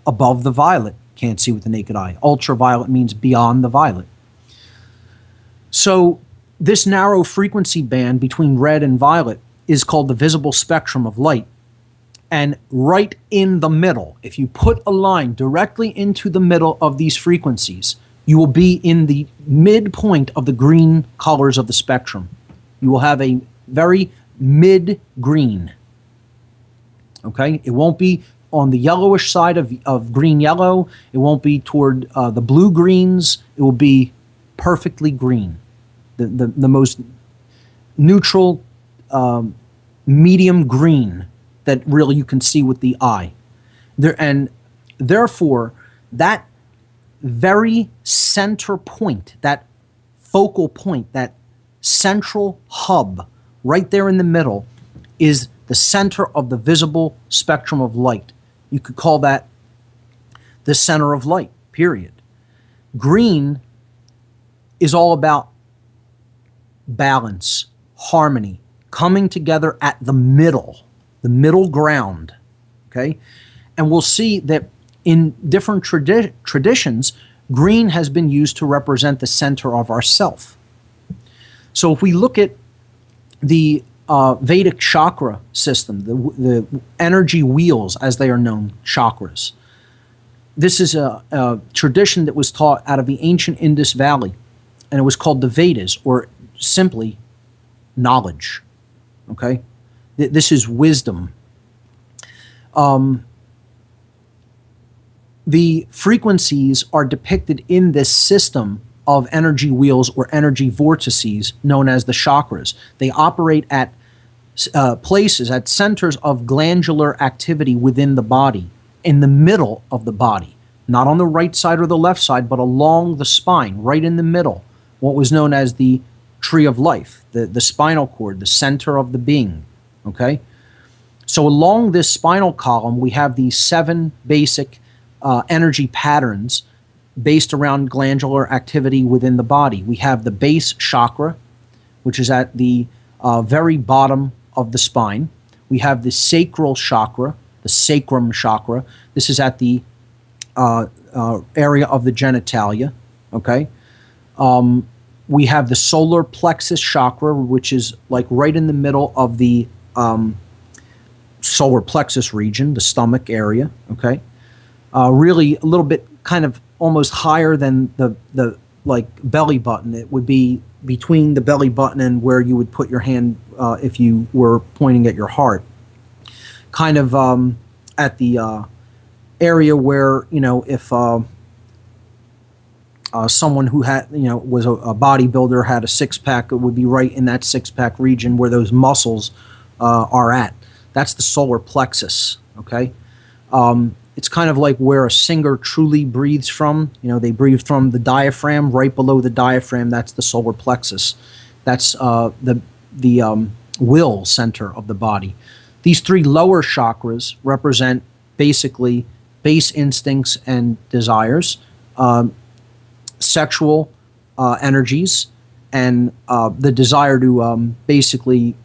Above the violet, can't see with the naked eye. Ultraviolet means beyond the violet. So this narrow frequency band between red and violet is called the visible spectrum of light. And right in the middle, if you put a line directly into the middle of these frequencies, you will be in the midpoint of the green colors of the spectrum. You will have a very mid-green. Okay? It won't be on the yellowish side of green-yellow. It won't be toward the blue-greens. It will be perfectly green. The most neutral, medium green that really you can see with the eye. And therefore, that very center point, that focal point, that central hub right there in the middle is the center of the visible spectrum of light. You could call that the center of light, period. Green is all about balance, harmony, coming together at the middle ground, okay? And we'll see that in different traditions, green has been used to represent the center of ourself. So if we look at the Vedic chakra system, the energy wheels, as they are known, chakras. This is a tradition that was taught out of the ancient Indus Valley, and it was called the Vedas, or simply knowledge. Okay? This is wisdom. The frequencies are depicted in this system of energy wheels or energy vortices known as the chakras. They operate at places, at centers of glandular activity within the body, in the middle of the body, not on the right side or the left side, but along the spine, right in the middle, what was known as the tree of life, the spinal cord, the center of the being, okay? So along this spinal column, we have these 7 basic energy patterns based around glandular activity within the body. We have the base chakra, which is at the very bottom of the spine. We have the sacral chakra, the sacrum chakra. This is at the area of the genitalia, okay? We have the solar plexus chakra, which is like right in the middle of the solar plexus region, the stomach area, okay? Really a little bit kind of almost higher than the like belly button. It would be between the belly button and where you would put your hand if you were pointing at your heart. Kind of at the area where, you know, if someone who had, you know, was a bodybuilder, had a six-pack, it would be right in that six-pack region where those muscles are at. That's the solar plexus, okay? It's kind of like where a singer truly breathes from. You know, they breathe from the diaphragm. Right below the diaphragm, that's the solar plexus. That's the will center of the body. These 3 lower chakras represent basically base instincts and desires, sexual energies, and the desire to basically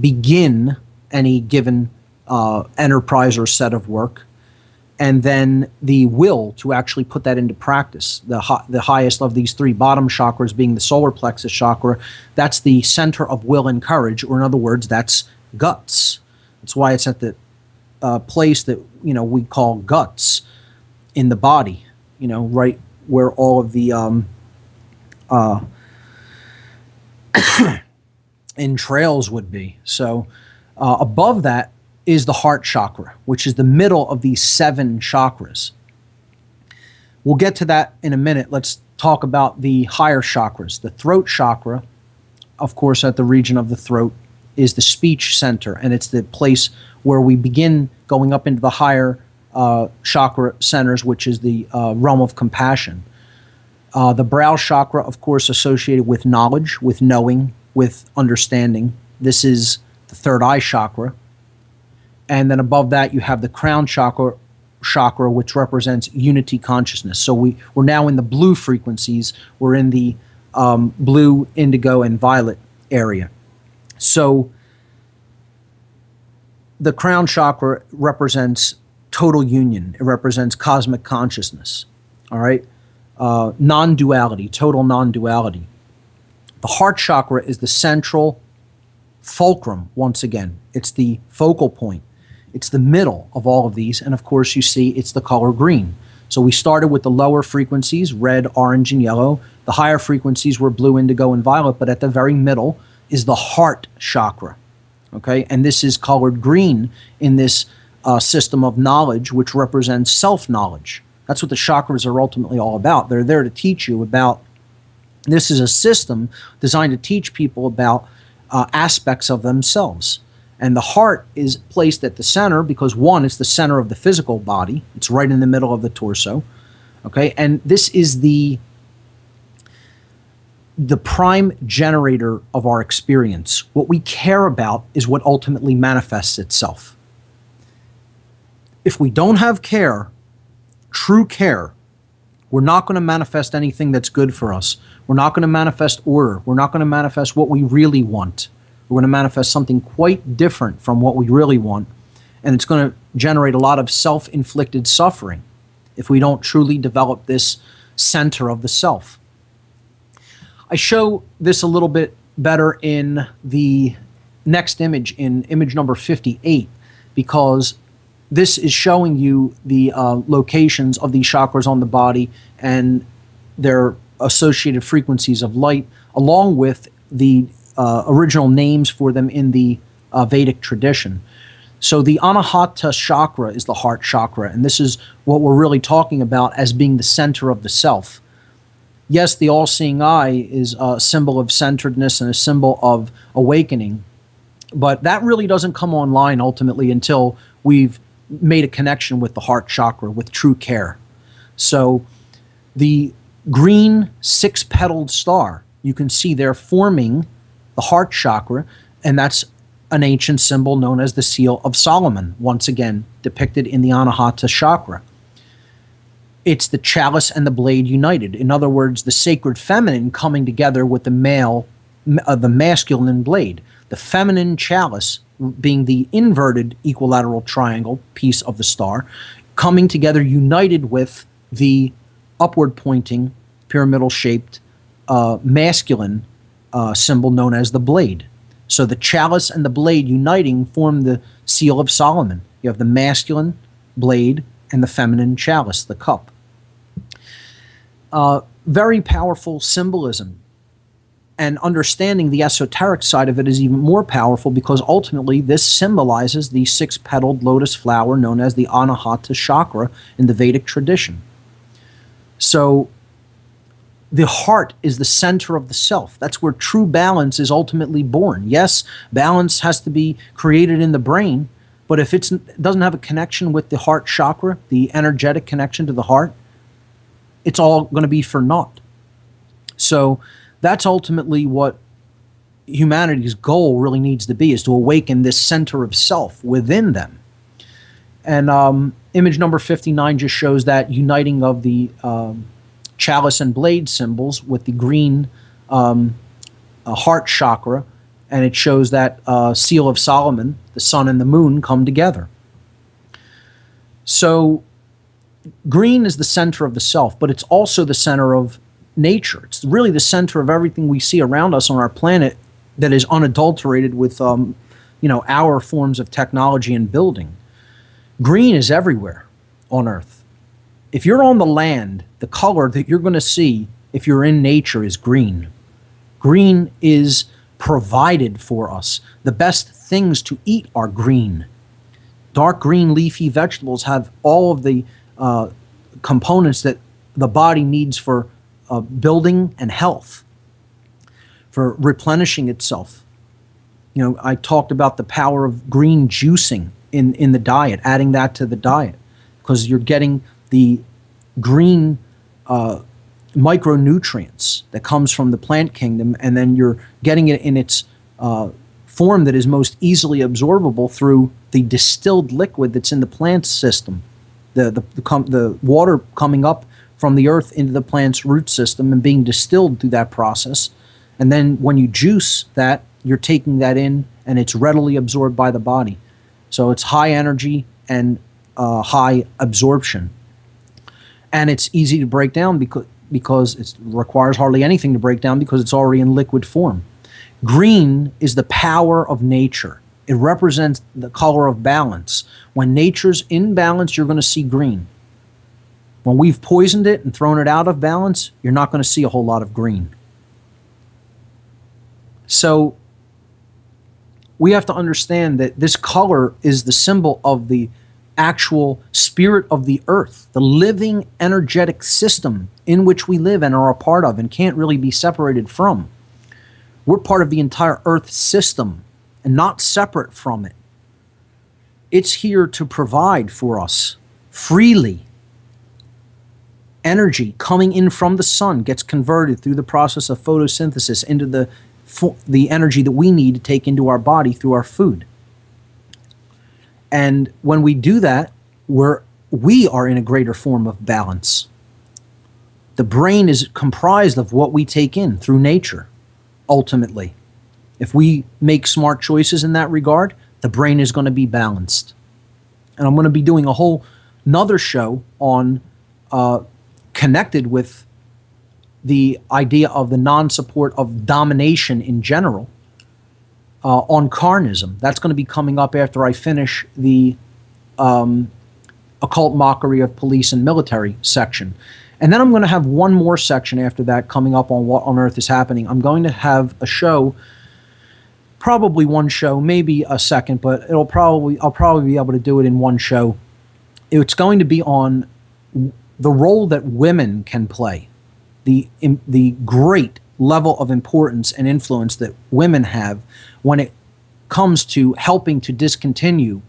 begin any given enterprise or set of work, and then the will to actually put that into practice. The highest of these three bottom chakras being the solar plexus chakra, that's the center of will and courage, or in other words, that's guts. That's why it's at the place that we call guts in the body, right where all of the entrails would be. So above that is the heart chakra, which is the middle of these 7 chakras. We'll get to that in a minute. Let's talk about the higher chakras. The throat chakra, of course, at the region of the throat, is the speech center, and it's the place where we begin going up into the higher chakra centers, which is the realm of compassion. The brow chakra, of course, associated with knowledge, with knowing, with understanding. This is the third eye chakra. And then above that, you have the crown chakra, which represents unity consciousness. So we're now in the blue frequencies. We're in the blue, indigo, and violet area. So the crown chakra represents total union. It represents cosmic consciousness. All right? Non-duality, total non-duality. The heart chakra is the central fulcrum, once again. It's the focal point. It's the middle of all of these, and of course you see it's the color green. So we started with the lower frequencies, red, orange, and yellow. The higher frequencies were blue, indigo, and violet, but at the very middle is the heart chakra. Okay, and this is colored green in this system of knowledge, which represents self-knowledge. That's what the chakras are ultimately all about. They're there to teach you about, this is a system designed to teach people about aspects of themselves. And the heart is placed at the center because, one, it's the center of the physical body. It's right in the middle of the torso. Okay, and this is the prime generator of our experience. What we care about is what ultimately manifests itself. If we don't have care, true care, we're not going to manifest anything that's good for us. We're not going to manifest order. We're not going to manifest what we really want. We're going to manifest something quite different from what we really want, and it's going to generate a lot of self-inflicted suffering if we don't truly develop this center of the self. I show this a little bit better in the next image, in image number 58, because this is showing you the locations of these chakras on the body and their associated frequencies of light, along with the original names for them in the Vedic tradition. So the Anahata chakra is the heart chakra, and this is what we're really talking about as being the center of the self. Yes, the all-seeing eye is a symbol of centeredness and a symbol of awakening, but that really doesn't come online ultimately until we've made a connection with the heart chakra, with true care. So the green 6-petaled star, you can see there forming the heart chakra, and that's an ancient symbol known as the Seal of Solomon, once again depicted in the Anahata chakra. It's the chalice and the blade united. In other words, the sacred feminine coming together with the masculine blade. The feminine chalice being the inverted equilateral triangle piece of the star, coming together united with the upward pointing, pyramidal shaped masculine symbol known as the blade. So the chalice and the blade uniting form the Seal of Solomon. You have the masculine blade and the feminine chalice, the cup. Very powerful symbolism. And understanding the esoteric side of it is even more powerful, because ultimately this symbolizes the 6-petaled lotus flower known as the Anahata chakra in the Vedic tradition. So the heart is the center of the self. That's where true balance is ultimately born. Yes, balance has to be created in the brain, but if it doesn't have a connection with the heart chakra, the energetic connection to the heart, it's all going to be for naught. So that's ultimately what humanity's goal really needs to be, is to awaken this center of self within them. And image number 59 just shows that uniting of the chalice and blade symbols with the green heart chakra, and it shows that seal of Solomon, the sun and the moon, come together. So green is the center of the self, but it's also the center of nature. It's really the center of everything we see around us on our planet that is unadulterated with our forms of technology and building. Green is everywhere on Earth. If you're on the land, the color that you're going to see if you're in nature is green. Green is provided for us. The best things to eat are green. Dark green leafy vegetables have all of the components that the body needs for building and health, for replenishing itself. I talked about the power of green juicing in the diet, adding that to the diet, because you're getting the green micronutrients that comes from the plant kingdom, and then you're getting it in its form that is most easily absorbable through the distilled liquid that's in the plant system, the water coming up from the earth into the plant's root system and being distilled through that process. And then when you juice that, you're taking that in, and it's readily absorbed by the body. So it's high energy and high absorption. And it's easy to break down because it requires hardly anything to break down because it's already in liquid form. Green is the power of nature. It represents the color of balance. When nature's in balance, you're going to see green. When we've poisoned it and thrown it out of balance, you're not going to see a whole lot of green. So we have to understand that this color is the symbol of the actual spirit of the earth, the living energetic system in which we live and are a part of and can't really be separated from. We're part of the entire earth system and not separate from it. It's here to provide for us freely. Energy coming in from the sun gets converted through the process of photosynthesis into the energy that we need to take into our body through our food. And when we do that, we are in a greater form of balance. The brain is comprised of what we take in through nature, ultimately. If we make smart choices in that regard, the brain is going to be balanced. And I'm going to be doing a whole nother show on connected with the idea of the non-support of domination in general, on carnism. That's going to be coming up after I finish the occult mockery of police and military section. And then I'm going to have one more section after that coming up on what on earth is happening. I'm going to have a show, probably one show, maybe a second, but I'll probably be able to do it in one show. It's going to be on the role that women can play, the great level of importance and influence that women have when it comes to helping to discontinue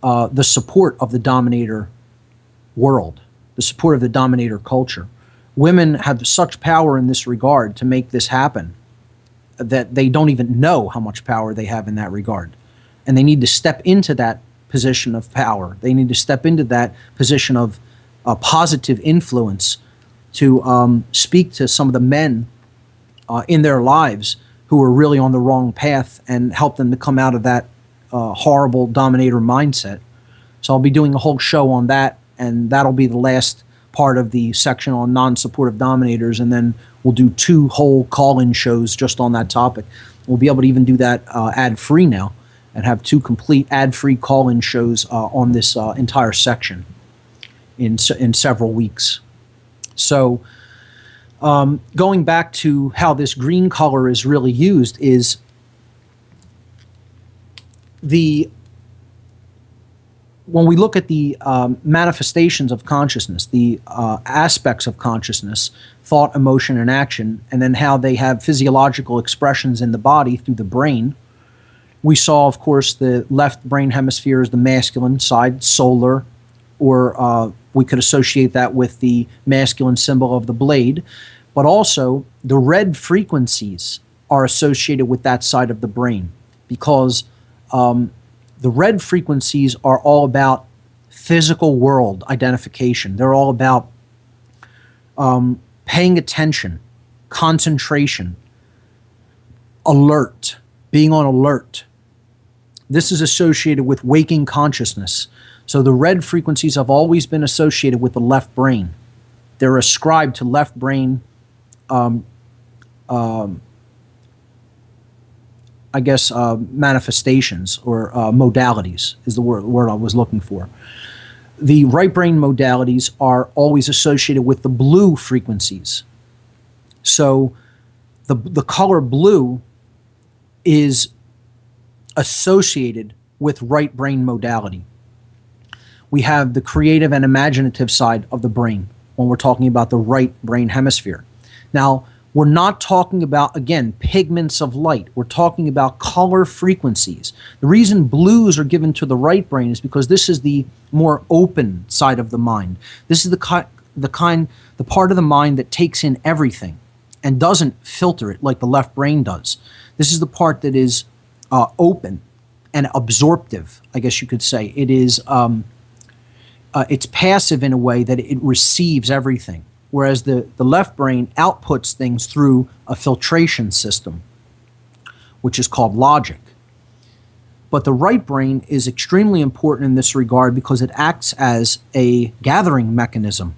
the support of the dominator world, the support of the dominator culture. Women have such power in this regard to make this happen that they don't even know how much power they have in that regard. And they need to step into that position of power. They need to step into that position of positive influence to speak to some of the men in their lives who are really on the wrong path and help them to come out of that horrible dominator mindset. So I'll be doing a whole show on that, and that'll be the last part of the section on non-supportive dominators, and then we'll do 2 whole call-in shows just on that topic. We'll be able to even do that ad-free now and have 2 complete ad-free call-in shows on this entire section in several weeks. So going back to how this green color is really used is when we look at the manifestations of consciousness, the aspects of consciousness, thought, emotion, and action, and then how they have physiological expressions in the body through the brain, we saw, of course, the left brain hemisphere is the masculine side, solar, or we could associate that with the masculine symbol of the blade. But also, the red frequencies are associated with that side of the brain because the red frequencies are all about physical world identification. They're all about paying attention, concentration, alert, being on alert. This is associated with waking consciousness. So the red frequencies have always been associated with the left brain. They're ascribed to left brain, manifestations or modalities is the word I was looking for. The right brain modalities are always associated with the blue frequencies. So the color blue is associated with right brain modality. We have the creative and imaginative side of the brain when we're talking about the right brain hemisphere. Now, we're not talking about, again, pigments of light. We're talking about color frequencies. The reason blues are given to the right brain is because this is the more open side of the mind. This is the part of the mind that takes in everything and doesn't filter it like the left brain does. This is the part that is open and absorptive, I guess you could say. It is it's passive in a way that it receives everything, whereas the left brain outputs things through a filtration system, which is called logic. But the right brain is extremely important in this regard because it acts as a gathering mechanism.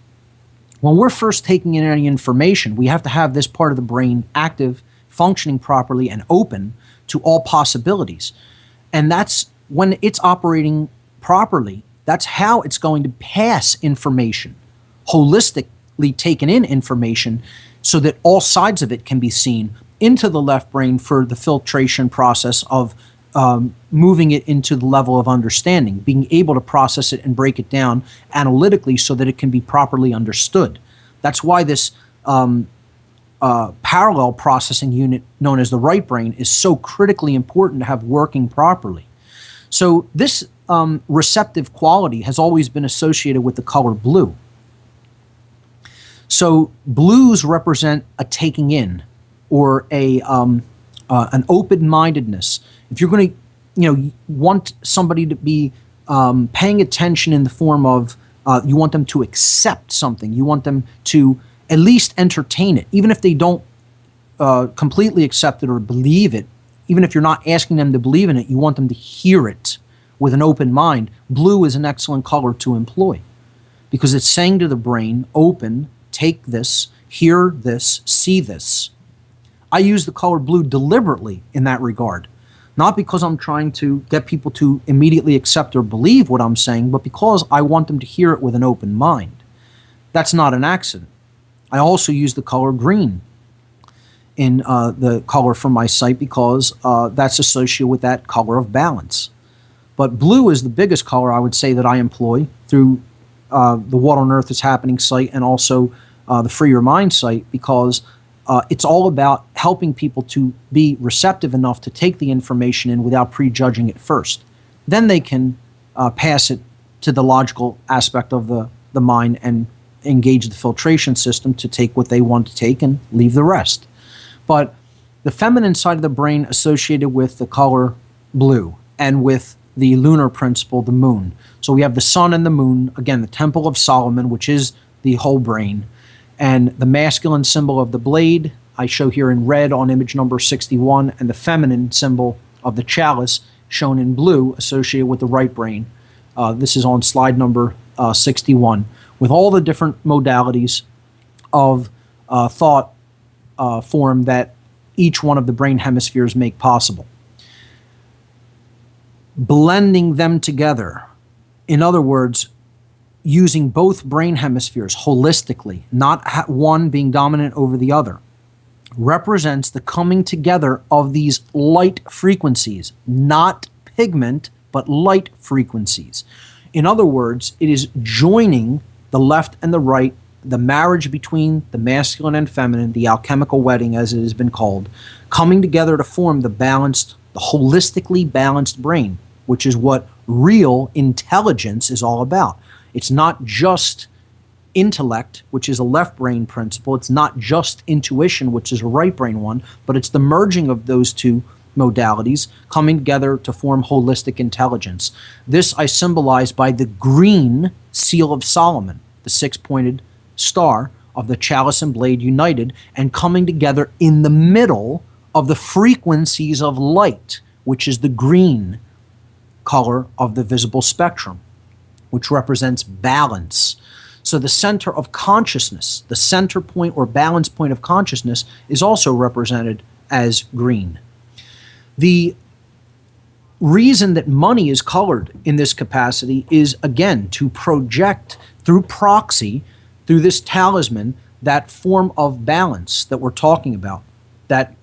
When we're first taking in any information, we have to have this part of the brain active, functioning properly, and open to all possibilities. And that's when it's operating properly, that's how it's going to pass information, holistically taken in information, so that all sides of it can be seen into the left brain for the filtration process of moving it into the level of understanding, being able to process it and break it down analytically so that it can be properly understood. That's why this parallel processing unit known as the right brain is so critically important to have working properly. So this receptive quality has always been associated with the color blue. So blues represent a taking in or an open-mindedness. If you're going to, want somebody to be paying attention in the form of, you want them to accept something. You want them to at least entertain it, even if they don't completely accept it or believe it. Even if you're not asking them to believe in it, you want them to hear it with an open mind. Blue is an excellent color to employ because it's saying to the brain, open, take this, hear this, see this. I use the color blue deliberately in that regard, not because I'm trying to get people to immediately accept or believe what I'm saying, but because I want them to hear it with an open mind. That's not an accident. I also use the color green in the color from my site because that's associated with that color of balance. But blue is the biggest color I would say that I employ through the What on Earth is Happening site and also the Free Your Mind site because it's all about helping people to be receptive enough to take the information in without prejudging it first. Then they can pass it to the logical aspect of the mind and engage the filtration system to take what they want to take and leave the rest. But the feminine side of the brain associated with the color blue and with the lunar principle, the moon. So we have the sun and the moon, again, the Temple of Solomon, which is the whole brain, and the masculine symbol of the blade, I show here in red on image number 61, and the feminine symbol of the chalice, shown in blue, associated with the right brain. This is on slide number 61, with all the different modalities of thought form that each one of the brain hemispheres make possible. Blending them together, in other words, using both brain hemispheres holistically, not one being dominant over the other, represents the coming together of these light frequencies, not pigment, but light frequencies. In other words, it is joining the left and the right, the marriage between the masculine and feminine, the alchemical wedding as it has been called, coming together to form the balanced, the holistically balanced brain, which is what real intelligence is all about. It's not just intellect, which is a left brain principle. It's not just intuition, which is a right brain one, but it's the merging of those two modalities coming together to form holistic intelligence. This I symbolize by the green seal of Solomon, the six-pointed star of the chalice and blade united and coming together in the middle of the frequencies of light, which is the green color of the visible spectrum, which represents balance. So the center of consciousness, the center point or balance point of consciousness, is also represented as green. The reason that money is colored in this capacity is, again, to project through proxy, through this talisman, that form of balance that we're talking about, that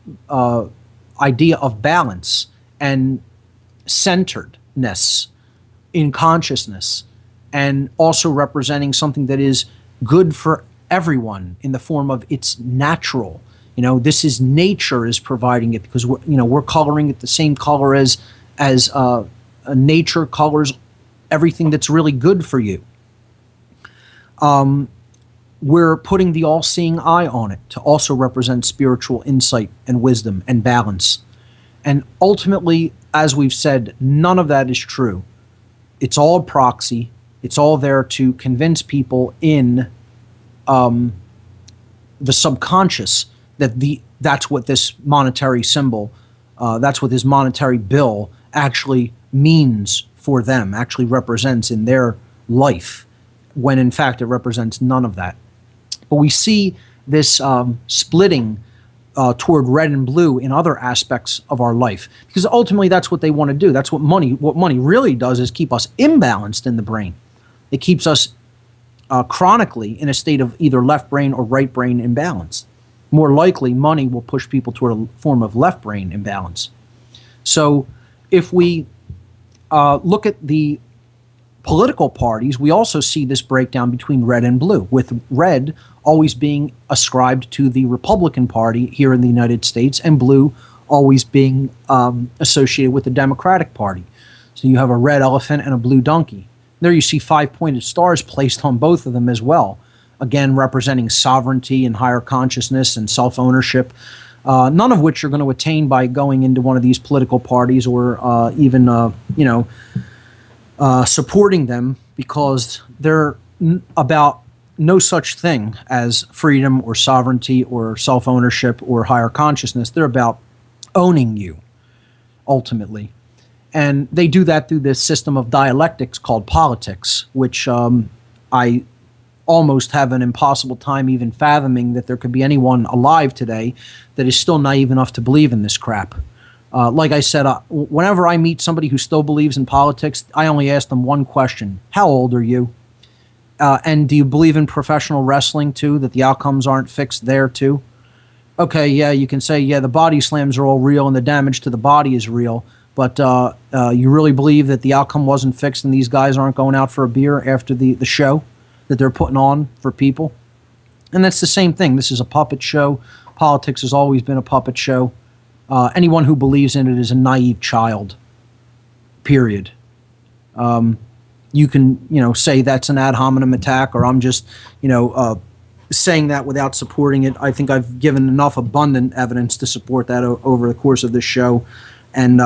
idea of balance and centeredness in consciousness, and also representing something that is good for everyone in the form of it's natural. This is nature is providing it, because we're coloring it the same color as nature colors everything that's really good for you. We're putting the all-seeing eye on it to also represent spiritual insight and wisdom and balance. And ultimately, as we've said, none of that is true. It's all proxy. It's all there to convince people in the subconscious that that's what this monetary symbol, that's what this monetary bill actually means for them, actually represents in their life, when in fact it represents none of that. But we see this splitting toward red and blue in other aspects of our life, because ultimately that's what they want to do. That's what money really does, is keep us imbalanced in the brain. It keeps us chronically in a state of either left brain or right brain imbalance. More likely, money will push people toward a form of left brain imbalance. So if we look at the political parties, we also see this breakdown between red and blue, with red always being ascribed to the Republican Party here in the United States, and blue always being associated with the Democratic Party. So you have a red elephant and a blue donkey. There you see 5-pointed stars placed on both of them as well, again representing sovereignty and higher consciousness and self-ownership, none of which you're going to attain by going into one of these political parties or even supporting them, because they're about no such thing as freedom or sovereignty or self-ownership or higher consciousness. They're about owning you, ultimately. And they do that through this system of dialectics called politics, which I almost have an impossible time even fathoming that there could be anyone alive today that is still naive enough to believe in this crap. Like I said, whenever I meet somebody who still believes in politics, I only ask them one question: how old are you? And do you believe in professional wrestling too, that the outcomes aren't fixed there too? Okay, yeah, you can say, yeah, the body slams are all real and the damage to the body is real, but you really believe that the outcome wasn't fixed and these guys aren't going out for a beer after the show that they're putting on for people? And that's the same thing. This is a puppet show. Politics has always been a puppet show. Anyone who believes in it is a naive child, period. You can, say that's an ad hominem attack, or I'm just, saying that without supporting it. I think I've given enough abundant evidence to support that over the course of this show. And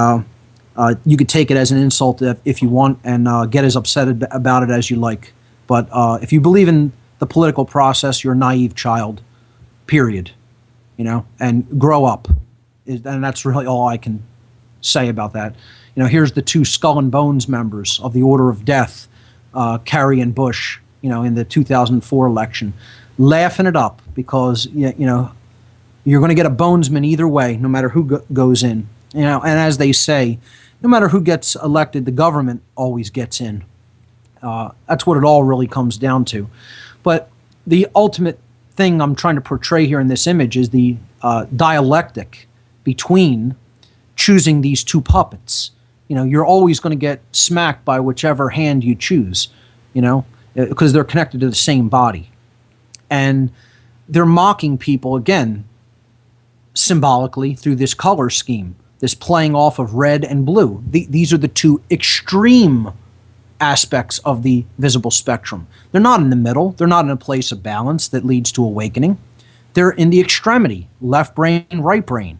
you could take it as an insult if you want, and get as upset about it as you like. But if you believe in the political process, you're a naive child, period. And grow up. And that's really all I can say about that. Here's the two Skull and Bones members of the Order of Death, Kerry and Bush, in the 2004 election, laughing it up because, you're going to get a bonesman either way, no matter who goes in. And as they say, no matter who gets elected, the government always gets in. That's what it all really comes down to. But the ultimate thing I'm trying to portray here in this image is the dialectic between choosing these two puppets. You're always going to get smacked by whichever hand you choose, because they're connected to the same body. And they're mocking people, again, symbolically through this color scheme, this playing off of red and blue. These are the two extreme aspects of the visible spectrum. They're not in the middle. They're not in a place of balance that leads to awakening. They're in the extremity, left brain, right brain.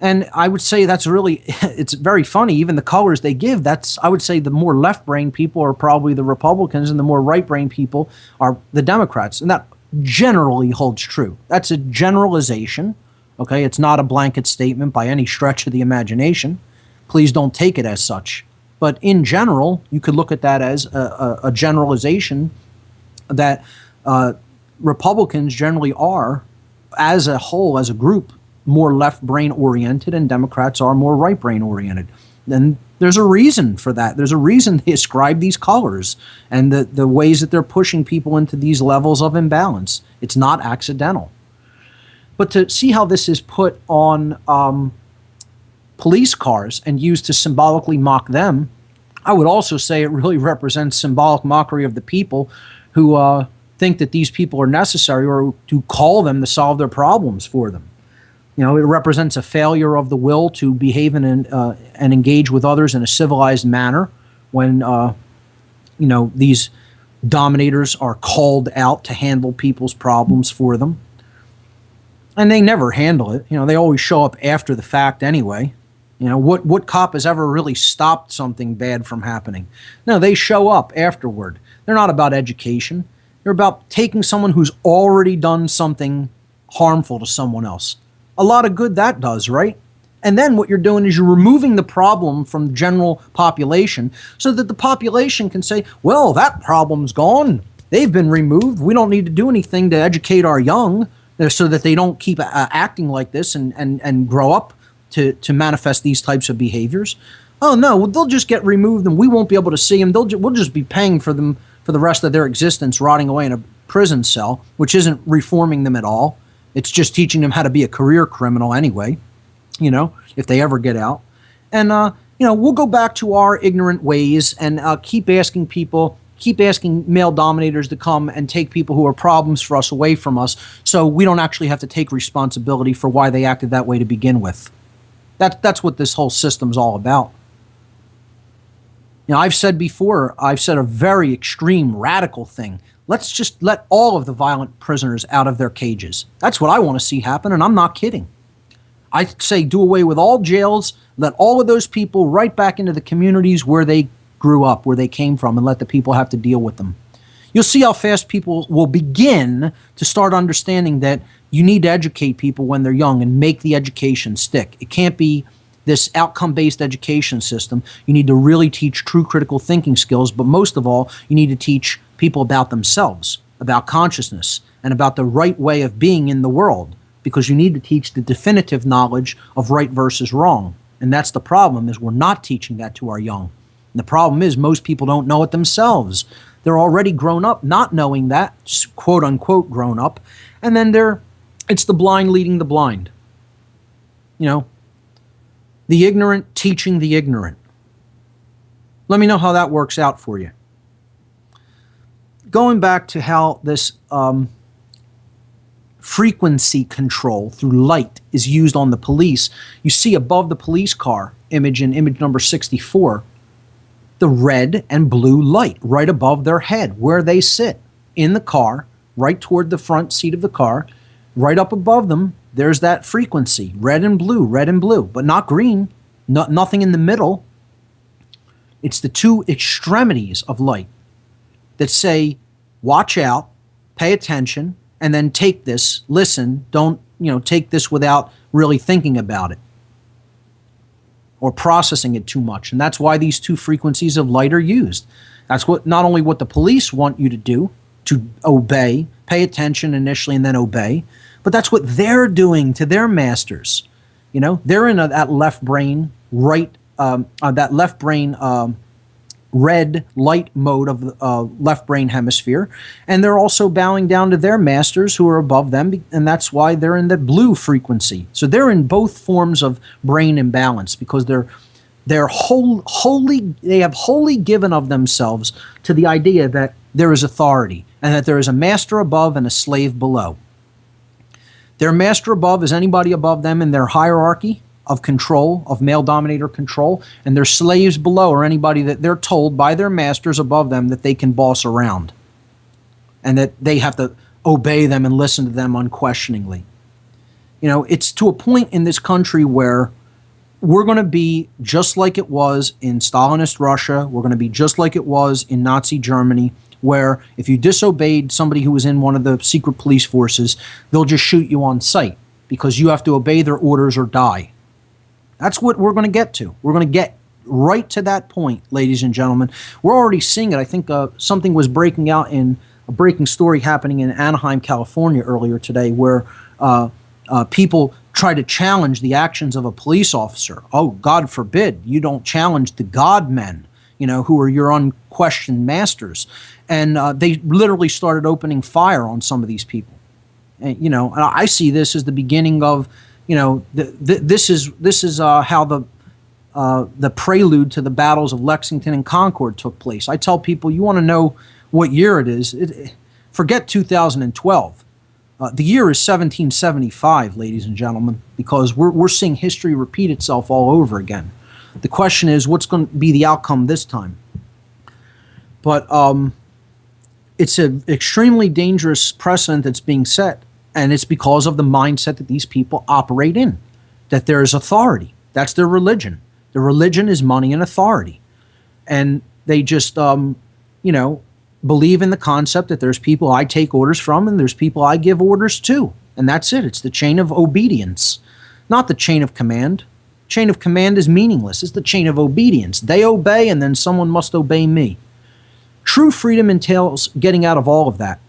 And I would say that's really, it's very funny. Even the colors they give, that's, I would say the more left-brain people are probably the Republicans and the more right-brain people are the Democrats. And that generally holds true. That's a generalization, okay? It's not a blanket statement by any stretch of the imagination. Please don't take it as such. But in general, you could look at that as a generalization that Republicans generally are, as a whole, as a group, more left-brain oriented, and Democrats are more right-brain oriented. And there's a reason for that. There's a reason they ascribe these colors and the ways that they're pushing people into these levels of imbalance. It's not accidental. But to see how this is put on police cars and used to symbolically mock them, I would also say it really represents symbolic mockery of the people who think that these people are necessary, or to call them to solve their problems for them. You know, it represents a failure of the will to behave and engage with others in a civilized manner when, you know, these dominators are called out to handle people's problems for them. And they never handle it. You know, they always show up after the fact anyway. You know, what cop has ever really stopped something bad from happening? No, they show up afterward. They're not about education. They're about taking someone who's already done something harmful to someone else. A lot of good that does, right? And then what you're doing is you're removing the problem from the general population so that the population can say, well, that problem's gone. They've been removed. We don't need to do anything to educate our young so that they don't keep acting like this and grow up to manifest these types of behaviors. Oh, no, they'll just get removed and we won't be able to see them. We'll just be paying for them for the rest of their existence, rotting away in a prison cell, which isn't reforming them at all. It's just teaching them how to be a career criminal anyway, you know, if they ever get out. And, you know, we'll go back to our ignorant ways and keep asking male dominators to come and take people who are problems for us away from us so we don't actually have to take responsibility for why they acted that way to begin with. That's what this whole system's all about. You know, I've said before, I've said a very extreme, radical thing. Let's just let all of the violent prisoners out of their cages. That's what I want to see happen, and I'm not kidding. I say do away with all jails, let all of those people right back into the communities where they grew up, where they came from, and let the people have to deal with them. You'll see how fast people will begin to start understanding that you need to educate people when they're young and make the education stick. It can't be this outcome-based education system. You need to really teach true critical thinking skills, but most of all, you need to teach people about themselves, about consciousness, and about the right way of being in the world, because you need to teach the definitive knowledge of right versus wrong. And that's the problem, is we're not teaching that to our young. And the problem is most people don't know it themselves. They're already grown up not knowing that, quote-unquote grown up, and then it's the blind leading the blind. You know, the ignorant teaching the ignorant. Let me know how that works out for you. Going back to how this frequency control through light is used on the police, you see above the police car image in image number 64, the red and blue light right above their head where they sit in the car, right toward the front seat of the car, right up above them. There's that frequency, red and blue, but not green, nothing in the middle. It's the two extremities of light that say, watch out, pay attention, and then take this, listen, don't, take this without really thinking about it or processing it too much. And that's why these two frequencies of light are used. That's not only what the police want you to do, to obey, pay attention initially and then obey, but that's what they're doing to their masters. They're in that left brain, red light mode of the left brain hemisphere, and they're also bowing down to their masters who are above them, and that's why they're in the blue frequency. So they're in both forms of brain imbalance because they have wholly given of themselves to the idea that there is authority and that there is a master above and a slave below. Their master above is anybody above them in their hierarchy of control, of male dominator control, and their slaves below are anybody that they're told by their masters above them that they can boss around and that they have to obey them and listen to them unquestioningly. It's to a point in this country where we're going to be just like it was in Stalinist Russia. We're going to be just like it was in Nazi Germany, where if you disobeyed somebody who was in one of the secret police forces, they'll just shoot you on sight because you have to obey their orders or die. That's what we're going to get to. We're going to get right to that point, ladies and gentlemen. We're already seeing it. I think something was breaking out in a breaking story happening in Anaheim, California earlier today, where people try to challenge the actions of a police officer. Oh, God forbid you don't challenge the God men, who are your unquestioned masters. And they literally started opening fire on some of these people. And, and I see this as the beginning of, this is how the prelude to the battles of Lexington and Concord took place. I tell people, you want to know what year it is, forget 2012. The year is 1775, ladies and gentlemen, because we're seeing history repeat itself all over again. The question is, what's going to be the outcome this time? But it's an extremely dangerous precedent that's being set, and it's because of the mindset that these people operate in, that there is authority. That's their religion. Their religion is money and authority. And they just, believe in the concept that there's people I take orders from and there's people I give orders to. And that's it. It's the chain of obedience, not the chain of command. Chain of command is meaningless. It's the chain of obedience. They obey and then someone must obey me. True freedom entails getting out of all of that,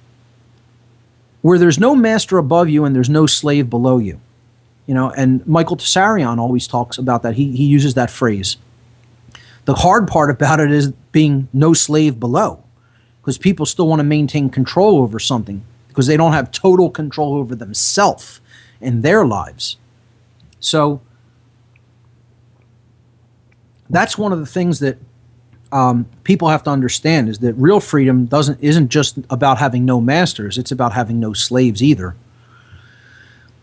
where there's no master above you and there's no slave below you. And Michael Tesseract always talks about that. He uses that phrase. The hard part about it is being no slave below, because people still want to maintain control over something because they don't have total control over themselves and their lives. So that's one of the things that people have to understand, is that real freedom isn't just about having no masters. It's about having no slaves either.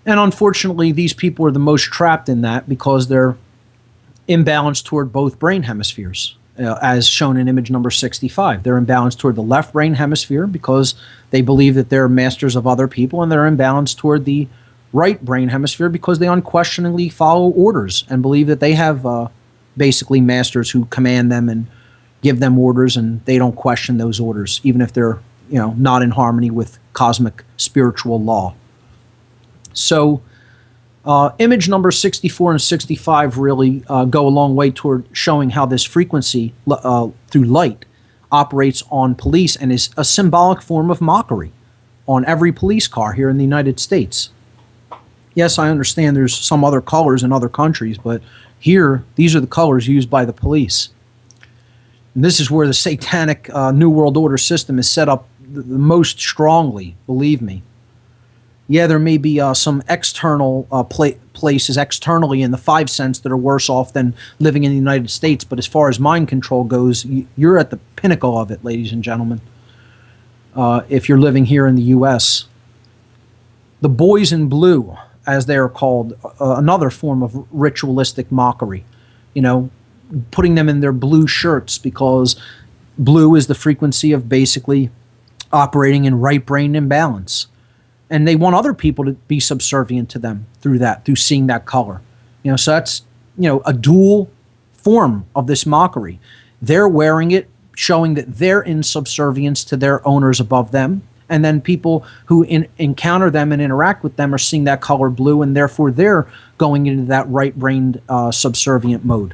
And unfortunately, these people are the most trapped in that because they're imbalanced toward both brain hemispheres. As shown in image number 65. They're imbalanced toward the left brain hemisphere because they believe that they're masters of other people, and they're imbalanced toward the right brain hemisphere because they unquestioningly follow orders and believe that they have basically masters who command them and give them orders, and they don't question those orders, even if they're not in harmony with cosmic spiritual law. So image number 64 and 65 really go a long way toward showing how this frequency through light operates on police and is a symbolic form of mockery on every police car here in the United States. Yes, I understand there's some other colors in other countries, but here, these are the colors used by the police. And this is where the satanic New World Order system is set up the most strongly, believe me. Yeah, there may be some external places externally in the 5 cents that are worse off than living in the United States, but as far as mind control goes, you're at the pinnacle of it, ladies and gentlemen, if you're living here in the U.S. The boys in blue, as they are called, another form of ritualistic mockery, putting them in their blue shirts because blue is the frequency of basically operating in right brain imbalance. And they want other people to be subservient to them through seeing that color. So that's, a dual form of this mockery. They're wearing it, showing that they're in subservience to their owners above them. And then people who encounter them and interact with them are seeing that color blue, and therefore they're going into that right-brained subservient mode.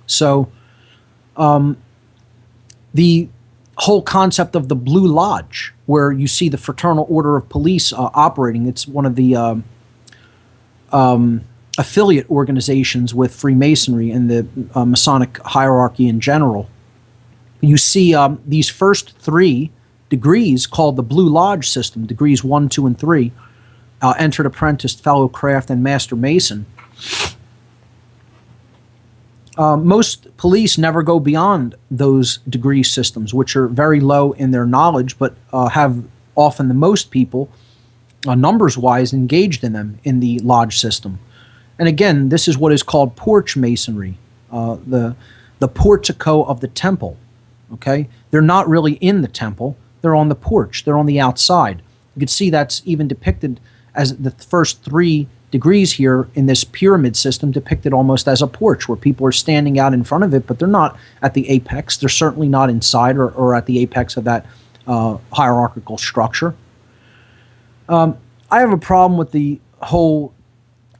So the whole concept of the Blue Lodge, where you see the Fraternal Order of Police operating. It's one of the affiliate organizations with Freemasonry and the Masonic hierarchy in general. You see these first 3 degrees called the Blue Lodge system, degrees 1, 2, and 3, entered apprentice, fellow craft, and master mason. Most police never go beyond those degree systems, which are very low in their knowledge, but have often the most people, numbers-wise, engaged in them in the lodge system. And again, this is what is called porch masonry, the portico of the temple. Okay, they're not really in the temple; they're on the porch. They're on the outside. You can see that's even depicted as the first 3 degrees here in this pyramid system depicted almost as a porch where people are standing out in front of it, but they're not at the apex. They're certainly not inside or at the apex of that hierarchical structure. I have a problem with the whole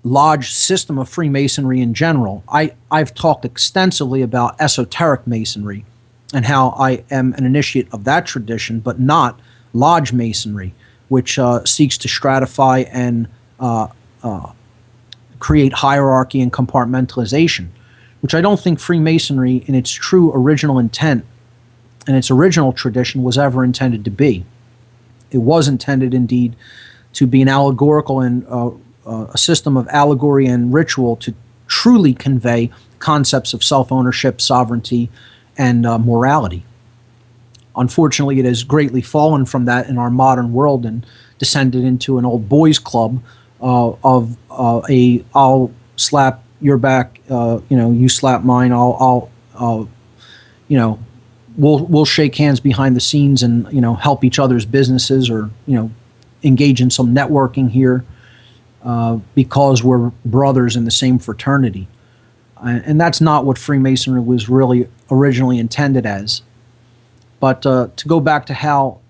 lodge system of Freemasonry in general. I've talked extensively about esoteric Masonry and how I am an initiate of that tradition, but not lodge Masonry, which seeks to stratify and create hierarchy and compartmentalization, which I don't think Freemasonry in its true original intent and its original tradition was ever intended to be. It was intended indeed to be an allegorical and a system of allegory and ritual to truly convey concepts of self-ownership, sovereignty, and morality. Unfortunately, it has greatly fallen from that in our modern world and descended into an old boys club of I'll slap your back, you slap mine. We'll shake hands behind the scenes and help each other's businesses or engage in some networking here because we're brothers in the same fraternity. And that's not what Freemasonry was really originally intended as. But to go back to how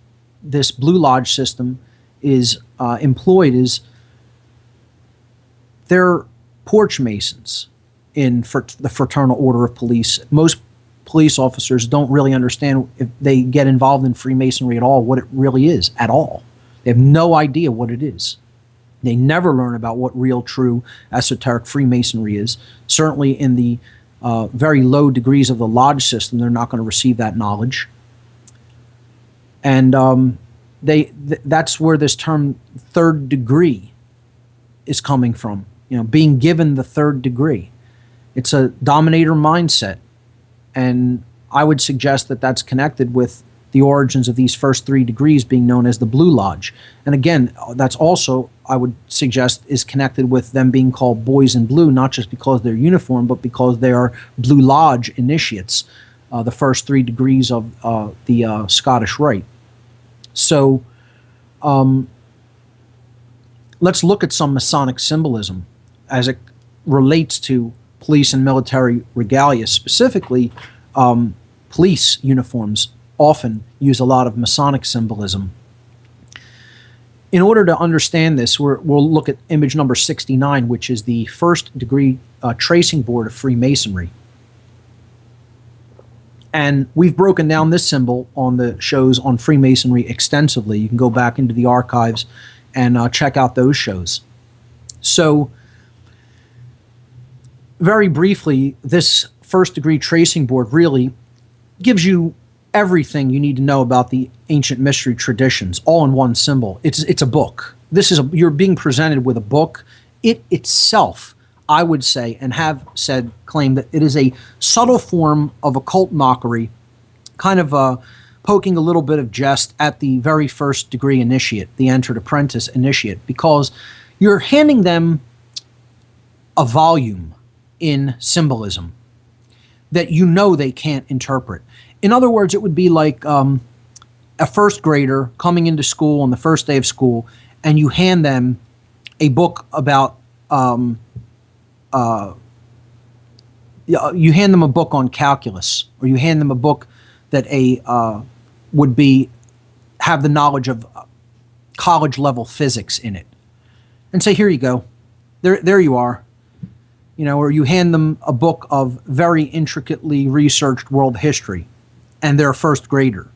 this Blue Lodge system is employed is they're porch masons in the Fraternal Order of Police. Most police officers don't really understand, if they get involved in Freemasonry at all, what it really is at all. They have no idea what it is. They never learn about what real, true, esoteric Freemasonry is. Certainly in the very low degrees of the lodge system, they're not going to receive that knowledge. And that's where this term third degree is coming from, being given the third degree. It's a dominator mindset. And I would suggest that that's connected with the origins of these first 3 degrees being known as the Blue Lodge. And again, that's also, I would suggest, is connected with them being called boys in blue, not just because they're uniform, but because they are Blue Lodge initiates, the first 3 degrees of the Scottish Rite. So let's look at some Masonic symbolism as it relates to police and military regalia. Specifically, police uniforms often use a lot of Masonic symbolism. In order to understand this, we'll look at image number 69, which is the first degree tracing board of Freemasonry. And we've broken down this symbol on the shows on Freemasonry extensively. You can go back into the archives and check out those shows. So, very briefly, this first degree tracing board really gives you everything you need to know about the ancient mystery traditions, all in one symbol. It's a book. You're being presented with a book. It itself, I would say, and have said, claim that it is a subtle form of occult mockery, kind of poking a little bit of jest at the very first degree initiate, the entered apprentice initiate, because you're handing them a volume in symbolism that they can't interpret. In other words, it would be like a first grader coming into school on the first day of school, and you hand them a book about you hand them a book on calculus, or you hand them a book that would have the knowledge of college level physics in it, and say, here you go, there you are. Or you hand them a book of very intricately researched world history, and they're a first grader.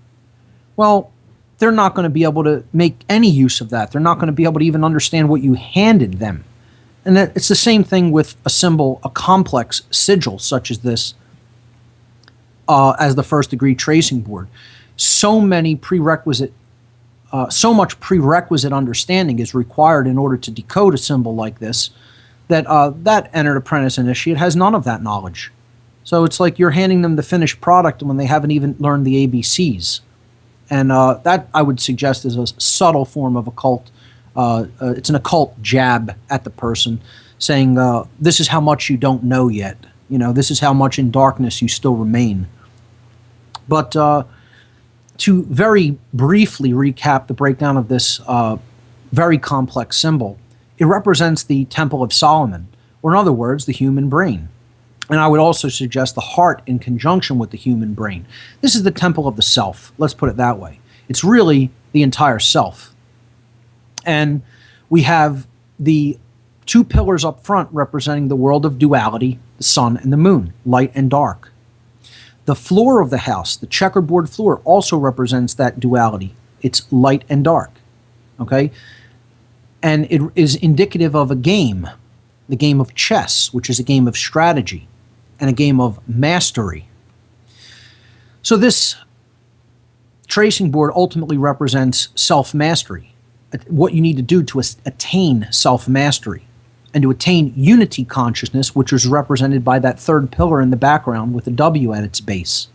Well, they're not going to be able to make any use of that. They're not going to be able to even understand what you handed them. And it's the same thing with a symbol, a complex sigil such as this, as the first degree tracing board. So much prerequisite understanding is required in order to decode a symbol like this, that entered apprentice initiate has none of that knowledge. So it's like you're handing them the finished product when they haven't even learned the ABCs. And that, I would suggest, is a subtle form of occult. It's an occult jab at the person, saying, this is how much you don't know yet. This is how much in darkness you still remain. But to very briefly recap the breakdown of this very complex symbol, it represents the Temple of Solomon, or in other words, the human brain. And I would also suggest the heart in conjunction with the human brain. This is the temple of the self. Let's put it that way. It's really the entire self. And we have the two pillars up front representing the world of duality, the sun and the moon, light and dark. The floor of the house, the checkerboard floor, also represents that duality. It's light and dark. Okay? And it is indicative of a game, the game of chess, which is a game of strategy and a game of mastery. So this tracing board ultimately represents self-mastery, what you need to do to attain self-mastery and to attain unity consciousness, which is represented by that third pillar in the background with a W at its base.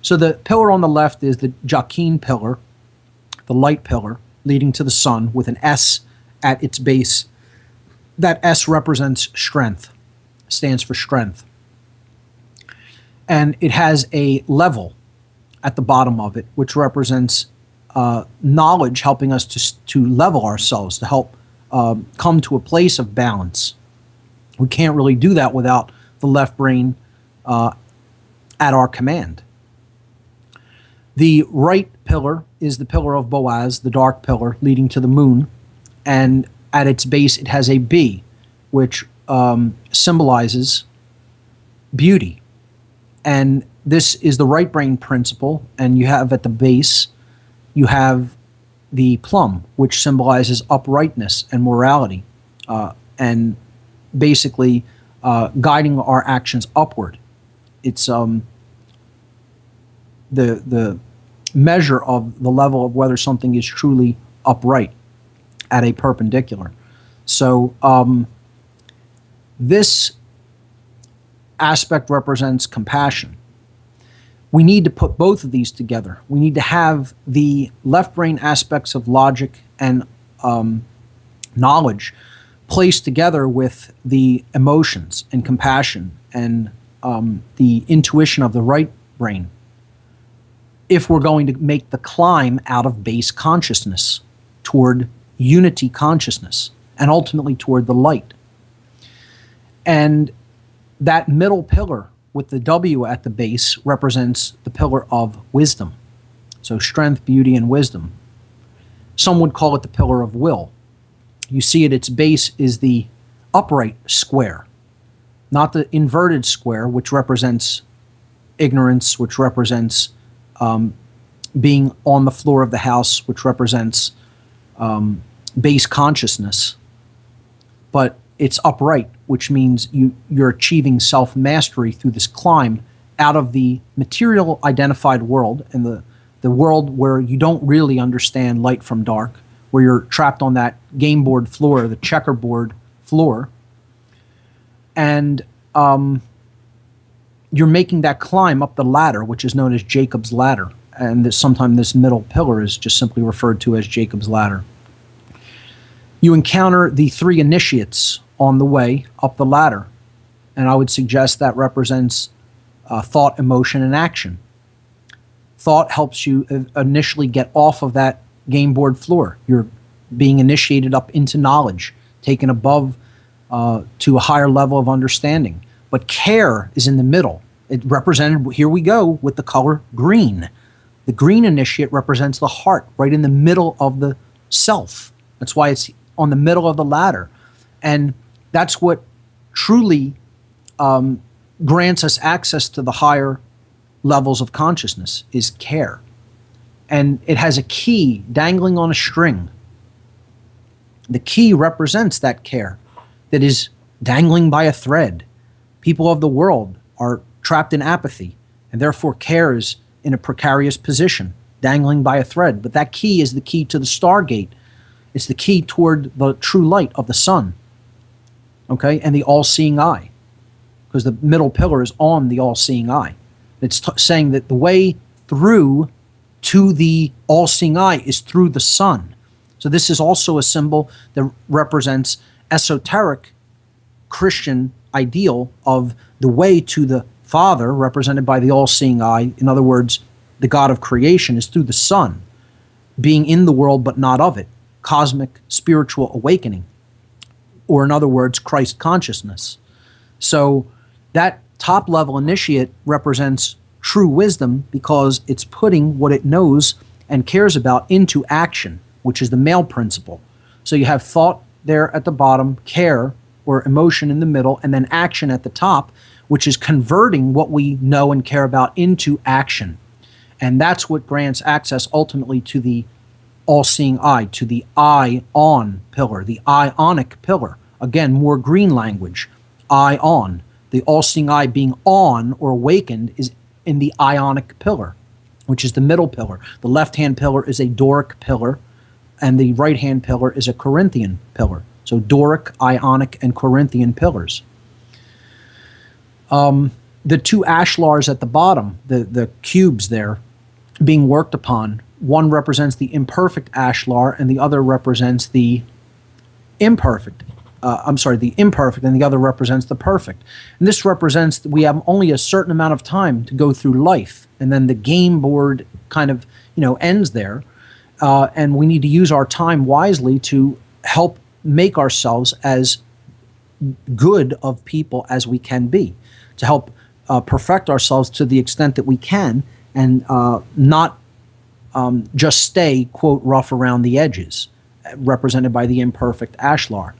So the pillar on the left is the Joaquin pillar, the light pillar, leading to the sun with an S at its base. That S represents strength, stands for strength. And it has a level at the bottom of it, which represents knowledge, helping us to level ourselves, to help come to a place of balance. We can't really do that without the left brain at our command. The right pillar is the pillar of Boaz, the dark pillar leading to the moon, and at its base it has a B, which symbolizes beauty. And this is the right brain principle, and you have at the base, you have the plum, which symbolizes uprightness and morality, and basically guiding our actions upward. It's the measure of the level of whether something is truly upright at a perpendicular. So this aspect represents compassion. We need to put both of these together. We need to have the left brain aspects of logic and knowledge placed together with the emotions and compassion and the intuition of the right brain, if we're going to make the climb out of base consciousness toward unity consciousness and ultimately toward the light. And that middle pillar with the W at the base represents the pillar of wisdom. So strength, beauty, and wisdom. Some would call it the pillar of will. You see at its base is the upright square, not the inverted square, which represents ignorance, which represents being on the floor of the house, which represents base consciousness. But it's upright, which means you're achieving self-mastery through this climb out of the material identified world and the world where you don't really understand light from dark, where you're trapped on that game board floor, the checkerboard floor, and you're making that climb up the ladder, which is known as Jacob's ladder, and sometimes this middle pillar is just simply referred to as Jacob's ladder. You encounter the three initiates on the way up the ladder, and I would suggest that represents thought, emotion, and action. Thought helps you initially get off of that game board floor. You're being initiated up into knowledge, taken above to a higher level of understanding. But care is in the middle. It represented, here we go, with the color green. The green initiate represents the heart, right in the middle of the self. That's why it's on the middle of the ladder. And that's what truly grants us access to the higher levels of consciousness, is care. And it has a key dangling on a string. The key represents that care that is dangling by a thread. People of the world are trapped in apathy, and therefore care is in a precarious position, dangling by a thread. But that key is the key to the Stargate. It's the key toward the true light of the sun, okay, and the all-seeing eye, because the middle pillar is on the all-seeing eye. It's saying that the way through to the all-seeing eye is through the sun. So this is also a symbol that represents esoteric Christian ideal of the way to the Father, represented by the all-seeing eye. In other words, the God of creation is through the sun, being in the world but not of it. Cosmic spiritual awakening. or in other words, Christ consciousness. So that top level initiate represents true wisdom because it's putting what it knows and cares about into action, which is the male principle. So you have thought there at the bottom, care or emotion in the middle, and then action at the top, which is converting what we know and care about into action. And that's what grants access ultimately to the all-seeing eye, to the eye-on pillar, the ionic pillar. Again, more green language, eye-on. The all-seeing eye being on or awakened is in the ionic pillar, which is the middle pillar. The left-hand pillar is a Doric pillar, and the right-hand pillar is a Corinthian pillar. So Doric, Ionic, and Corinthian pillars. The two ashlars at the bottom, the cubes there, being worked upon, one represents the imperfect ashlar and the other represents the imperfect. The imperfect, and the other represents the perfect. And this represents that we have only a certain amount of time to go through life, and then the game board kind of ends there. And we need to use our time wisely to help make ourselves as good of people as we can be, to help perfect ourselves to the extent that we can, and not just stay, quote, rough around the edges, represented by the imperfect ashlar.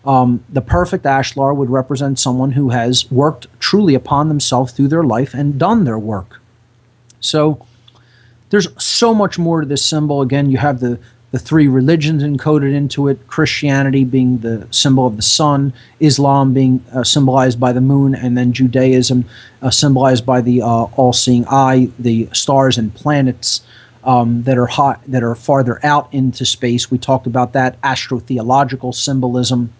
The perfect ashlar would represent someone who has worked truly upon themselves through their life and done their work. So there's so much more to this symbol. Again, you have the three religions encoded into it, Christianity being the symbol of the sun, Islam being symbolized by the moon, and then Judaism symbolized by the all-seeing eye, the stars and planets that are hot, that are farther out into space. We talked about that, astrotheological symbolism,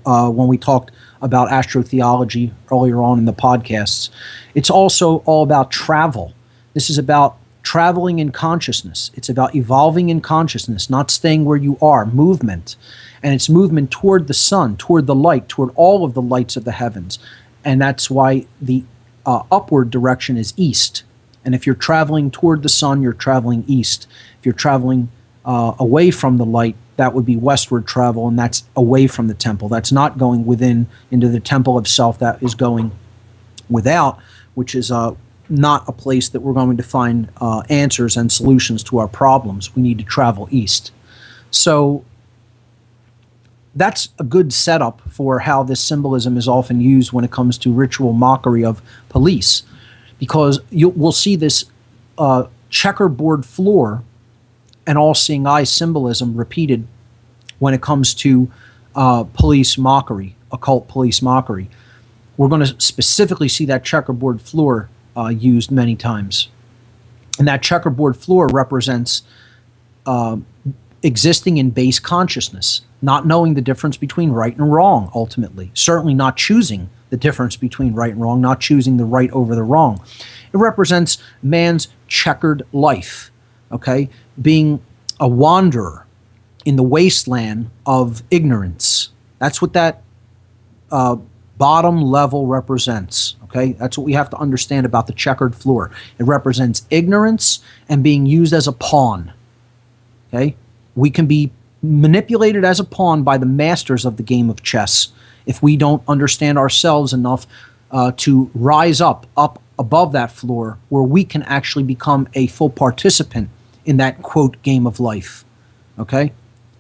when we talked about astrotheology earlier on in the podcasts. It's also all about travel. This is about traveling in consciousness. It's about evolving in consciousness, not staying where you are, movement. And it's movement toward the sun, toward the light, toward all of the lights of the heavens. And that's why the upward direction is east. And if you're traveling toward the sun, you're traveling east. If you're traveling away from the light, that would be westward travel, and that's away from the temple. That's not going within into the temple of self. That is going without, which is not a place that we're going to find answers and solutions to our problems. We need to travel east. So that's a good setup for how this symbolism is often used when it comes to ritual mockery of police, because we'll see this checkerboard floor and all-seeing eye symbolism repeated when it comes to police mockery, occult police mockery. We're going to specifically see that checkerboard floor used many times. And that checkerboard floor represents existing in base consciousness, not knowing the difference between right and wrong, ultimately. Certainly not choosing the difference between right and wrong, not choosing the right over the wrong. It represents man's checkered life, okay? Being a wanderer in the wasteland of ignorance. That's what that bottom level represents. Okay, that's what we have to understand about the checkered floor. It represents ignorance and being used as a pawn. Okay, we can be manipulated as a pawn by the masters of the game of chess if we don't understand ourselves enough to rise up above that floor, where we can actually become a full participant in that, quote, game of life. Okay,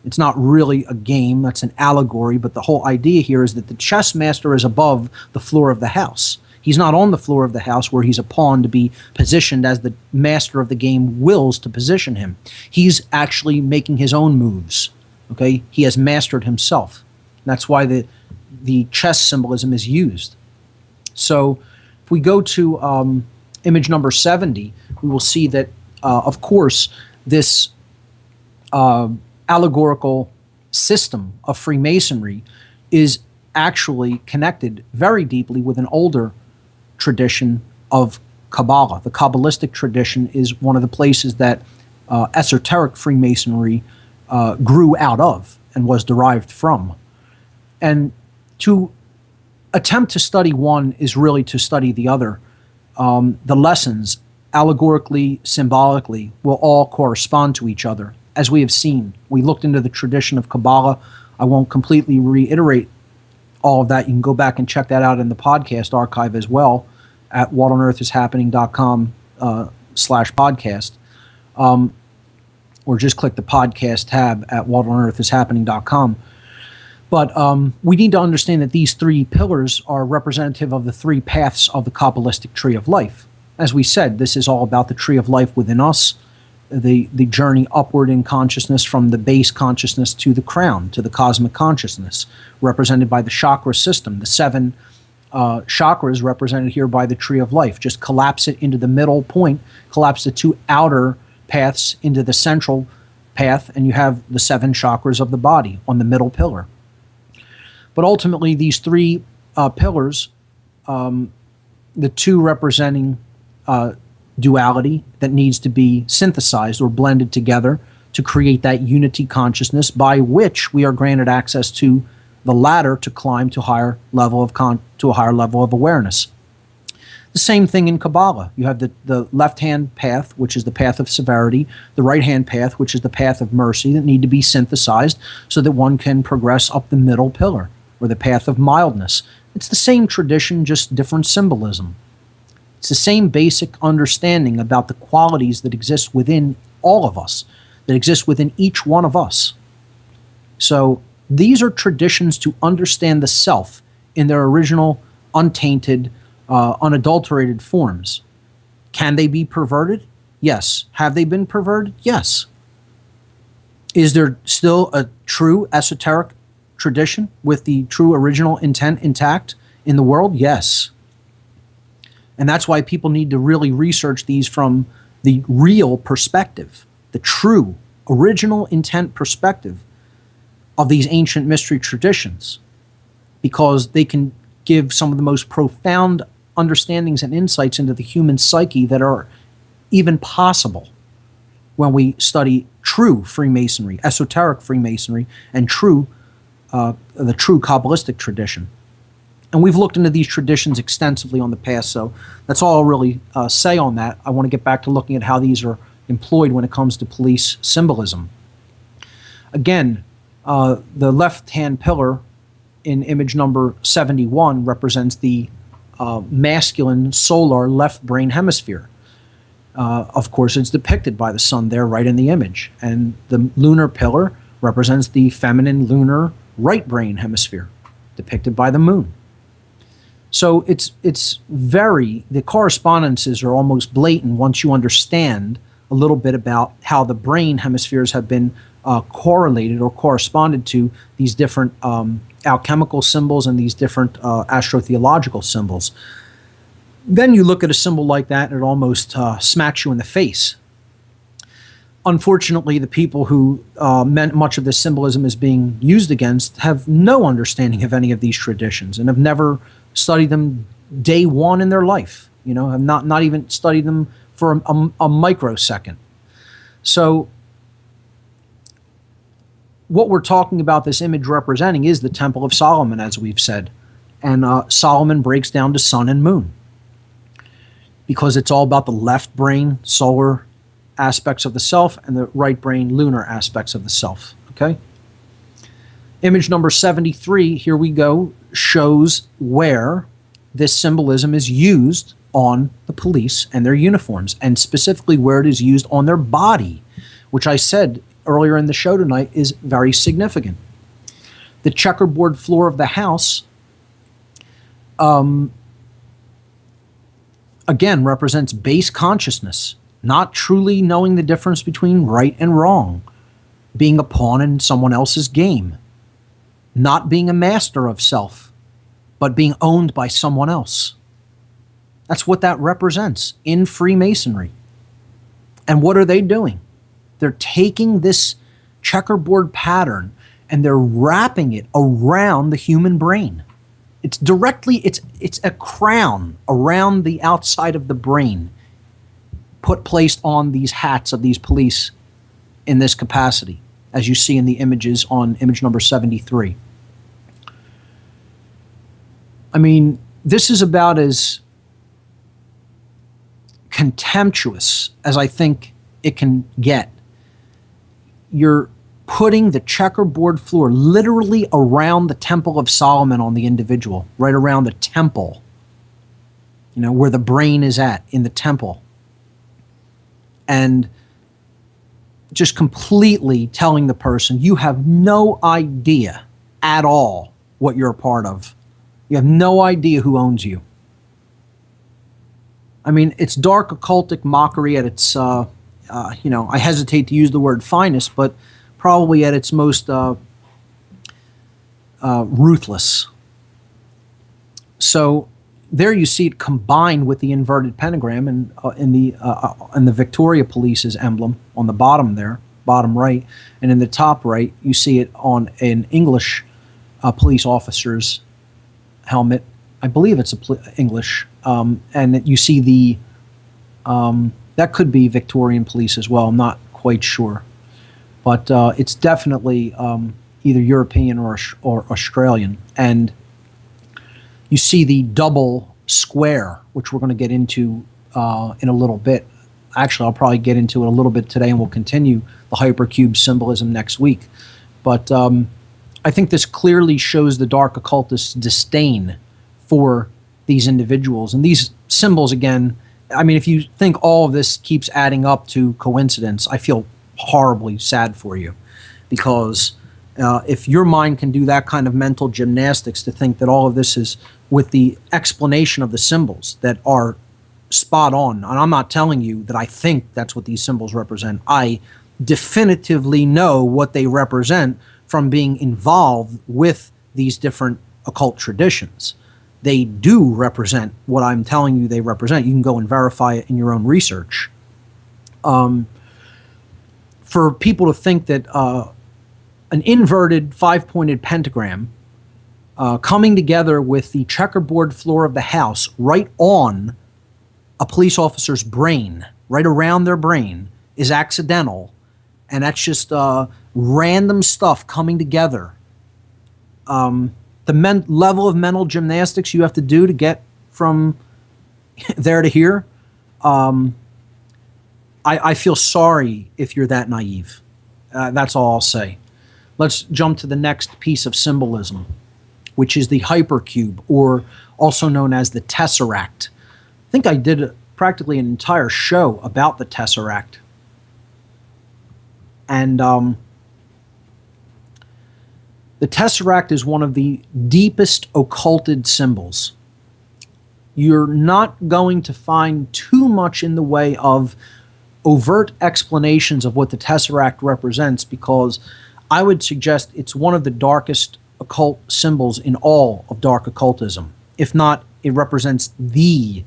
it's not really a game, that's an allegory, but the whole idea here is that the chess master is above the floor of the house. He's not on the floor of the house where he's a pawn to be positioned as the master of the game wills to position him. He's actually making his own moves. Okay, he has mastered himself. That's why the chess symbolism is used. So if we go to image number 70, we will see that, of course, this allegorical system of Freemasonry is actually connected very deeply with an older tradition of Kabbalah. The Kabbalistic tradition is one of the places that esoteric Freemasonry grew out of and was derived from. And to attempt to study one is really to study the other. The lessons, allegorically, symbolically, will all correspond to each other. As we have seen, we looked into the tradition of Kabbalah I won't completely reiterate all of that. You can go back and check that out in the podcast archive as well at whatonearthishappening.com /podcast. Or just click the podcast tab at whatonearthishappening.com. But we need to understand that these three pillars are representative of the three paths of the Kabbalistic tree of life. As we said, this is all about the tree of life within us, the journey upward in consciousness from the base consciousness to the crown, to the cosmic consciousness, represented by the chakra system. The 7 chakras represented here by the tree of life. Just collapse it into the middle point, collapse the 2 outer paths into the central path, and you have the 7 chakras of the body on the middle pillar. But ultimately, these 3 pillars, the 2 representing duality that needs to be synthesized or blended together to create that unity consciousness by which we are granted access to the ladder to climb to a higher level of awareness. The same thing in Kabbalah. You have the left-hand path, which is the path of severity, the right-hand path, which is the path of mercy, that need to be synthesized so that one can progress up the middle pillar, or the path of mildness. It's the same tradition, just different symbolism. It's the same basic understanding about the qualities that exist within all of us, that exist within each one of us. So these are traditions to understand the self in their original, untainted, unadulterated forms. Can they be perverted? Yes. Have they been perverted? Yes. Is there still a true esoteric tradition with the true original intent intact in the world? Yes. And that's why people need to really research these from the real perspective, the true original intent perspective of these ancient mystery traditions, because they can give some of the most profound understandings and insights into the human psyche that are even possible when we study true Freemasonry, esoteric Freemasonry, and the true Kabbalistic tradition. And we've looked into these traditions extensively on the past, so that's all I'll really say on that. I want to get back to looking at how these are employed when it comes to police symbolism. Again, the left-hand pillar in image number 71 represents the masculine solar left brain hemisphere. Of course, it's depicted by the sun there right in the image. And the lunar pillar represents the feminine lunar right brain hemisphere, depicted by the moon. So the correspondences are almost blatant once you understand a little bit about how the brain hemispheres have been correlated or corresponded to these different alchemical symbols and these different astrotheological symbols. Then you look at a symbol like that and it almost smacks you in the face. Unfortunately, the people who much of this symbolism is being used against have no understanding of any of these traditions and have never studied them day one in their life. Have not even studied them for a microsecond. So what we're talking about this image representing is the Temple of Solomon, as we've said. And Solomon breaks down to sun and moon, because it's all about the left brain solar aspects of the self and the right brain lunar aspects of the self. Okay? Image number 73, here we go, shows where this symbolism is used on the police and their uniforms, and specifically where it is used on their body, which I said earlier in the show tonight is very significant. The checkerboard floor of the house again represents base consciousness, not truly knowing the difference between right and wrong, being a pawn in someone else's game, not being a master of self, but being owned by someone else. That's what that represents in Freemasonry. And what are they doing? They're taking this checkerboard pattern and they're wrapping it around the human brain. It's a crown around the outside of the brain, placed on these hats of these police in this capacity, as you see in the images on image number 73. I mean, this is about as contemptuous as I think it can get. You're putting the checkerboard floor literally around the Temple of Solomon on the individual, right around the temple, where the brain is at, in the temple. And just completely telling the person, you have no idea at all what you're a part of. You have no idea who owns you. I mean, it's dark occultic mockery at its, I hesitate to use the word finest, but probably at its most ruthless. So there you see it combined with the inverted pentagram and in the Victoria Police's emblem on the bottom there, bottom right, and in the top right you see it on an English police officer's helmet. I believe it's English, and you see the that could be Victorian police as well. I'm not quite sure, but it's definitely either European or Australian. And you see the double square, which we're going to get into in a little bit. Actually, I'll probably get into it a little bit today, and we'll continue the Hypercube symbolism next week. But I think this clearly shows the dark occultist's disdain for these individuals. And these symbols, again, I mean, if you think all of this keeps adding up to coincidence, I feel horribly sad for you. Because if your mind can do that kind of mental gymnastics to think that all of this is with the explanation of the symbols that are spot on, and I'm not telling you that I think that's what these symbols represent. I definitively know what they represent from being involved with these different occult traditions. They do represent what I'm telling you they represent. You can go and verify it in your own research. For people to think that an inverted five-pointed pentagram coming together with the checkerboard floor of the house right on a police officer's brain, right around their brain, is accidental, and that's just random stuff coming together. The level of mental gymnastics you have to do to get from there to here, I feel sorry if you're that naive. That's all I'll say. Let's jump to the next piece of symbolism, which is the Hypercube, or also known as the Tesseract. I think I did practically an entire show about the Tesseract. And the Tesseract is one of the deepest occulted symbols. You're not going to find too much in the way of overt explanations of what the Tesseract represents, because I would suggest it's one of the darkest occult symbols in all of dark occultism. If not, it represents the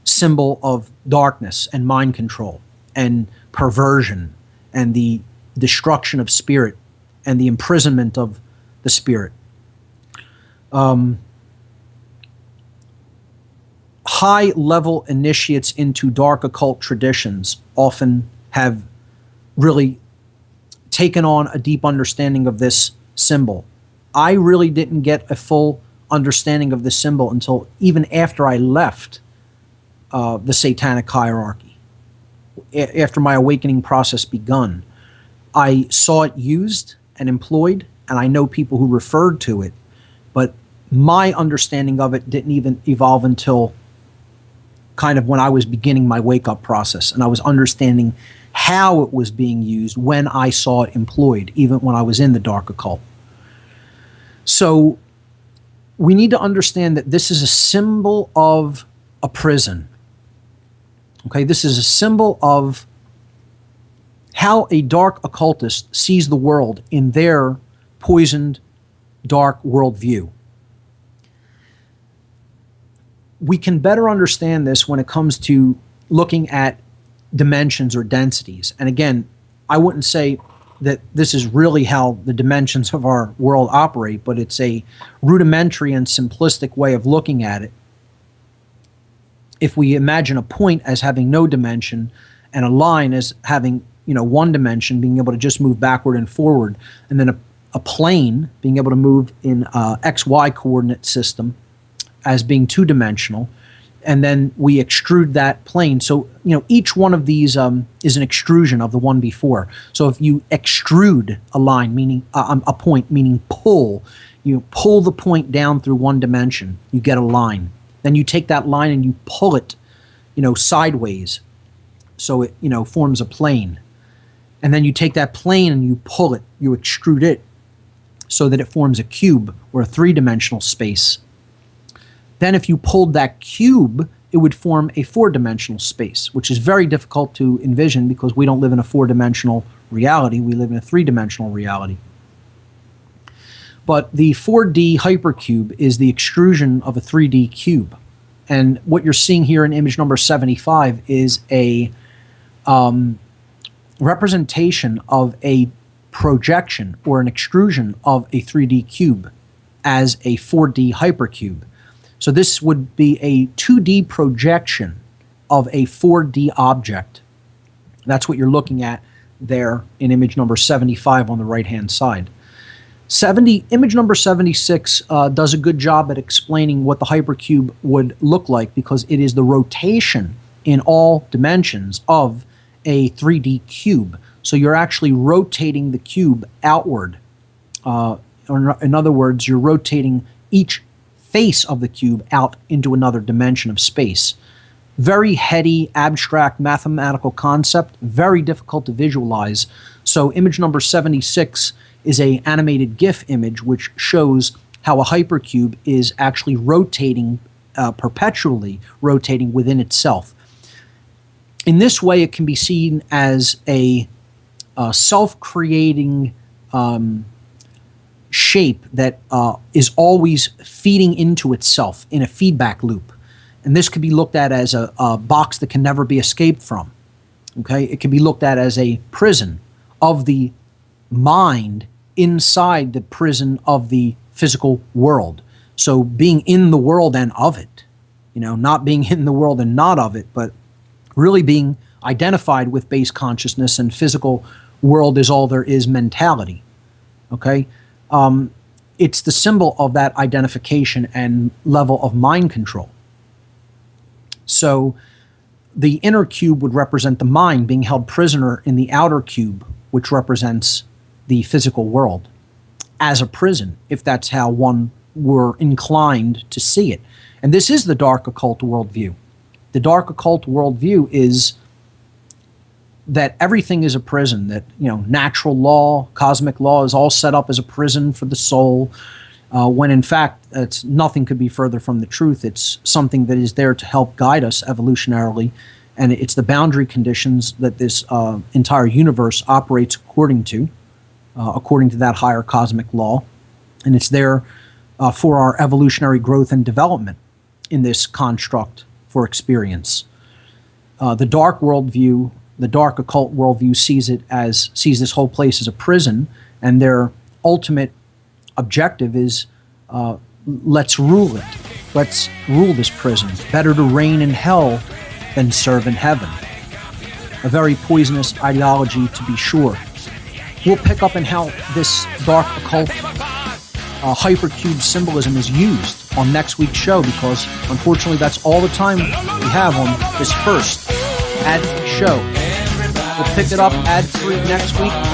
symbol of darkness and mind control and perversion and the destruction of spirit and the imprisonment of the spirit. High-level initiates into dark occult traditions often have really taken on a deep understanding of this symbol. I really didn't get a full understanding of this symbol until even after I left the satanic hierarchy, after my awakening process begun. I saw it used and employed, and I know people who referred to it, but my understanding of it didn't even evolve until kind of when I was beginning my wake-up process, and I was understanding how it was being used when I saw it employed, even when I was in the dark occult. So we need to understand that this is a symbol of a prison. Okay, this is a symbol of how a dark occultist sees the world in their poisoned, dark worldview. We can better understand this when it comes to looking at dimensions or densities. And again, I wouldn't say that this is really how the dimensions of our world operate, but it's a rudimentary and simplistic way of looking at it. If we imagine a point as having no dimension and a line as having, one dimension, being able to just move backward and forward, and then a plane being able to move in XY coordinate system as being two-dimensional, and then we extrude that plane. So, each one of these is an extrusion of the one before. So if you extrude a line, meaning a point, meaning pull, you pull the point down through one dimension, you get a line. Then you take that line and you pull it, sideways, so it, forms a plane. And then you take that plane and you pull it, you extrude it, so that it forms a cube or a three-dimensional space. Then if you pulled that cube, it would form a four-dimensional space, which is very difficult to envision because we don't live in a four-dimensional reality. We live in a three-dimensional reality. But the 4D hypercube is the extrusion of a 3D cube. And what you're seeing here in image number 75 is a representation of a projection or an extrusion of a 3D cube as a 4D hypercube. So this would be a 2D projection of a 4D object. That's what you're looking at there in image number 75 on the right-hand side. Image number 76 does a good job at explaining what the hypercube would look like, because it is the rotation in all dimensions of a 3D cube. So you're actually rotating the cube outward. In other words, you're rotating each face of the cube out into another dimension of space. Very heady, abstract mathematical concept, very difficult to visualize. So image number 76 is an animated GIF image which shows how a hypercube is actually rotating, perpetually rotating within itself. In this way, it can be seen as a self-creating shape that is always feeding into itself in a feedback loop. And this could be looked at as a box that can never be escaped from. Okay? It can be looked at as a prison of the mind inside the prison of the physical world. So being in the world and of it. Not being in the world and not of it, but really being identified with base consciousness, and physical world is all there is mentality. Okay? It's the symbol of that identification and level of mind control. So the inner cube would represent the mind being held prisoner in the outer cube, which represents the physical world as a prison, if that's how one were inclined to see it. And this is the dark occult worldview. The dark occult worldview is that everything is a prison, that natural law, cosmic law is all set up as a prison for the soul, when in fact nothing could be further from the truth. It's something that is there to help guide us evolutionarily, and it's the boundary conditions that this entire universe operates according to that higher cosmic law, and it's there for our evolutionary growth and development in this construct for experience. The dark worldview, the dark occult worldview, sees this whole place as a prison, and their ultimate objective is let's rule it. Let's rule this prison. Better to reign in hell than serve in heaven. A very poisonous ideology, to be sure. We'll pick up on how this dark occult hypercube symbolism is used on next week's show, because unfortunately that's all the time we have on this first ad-free show. We'll pick it up ad-free next week.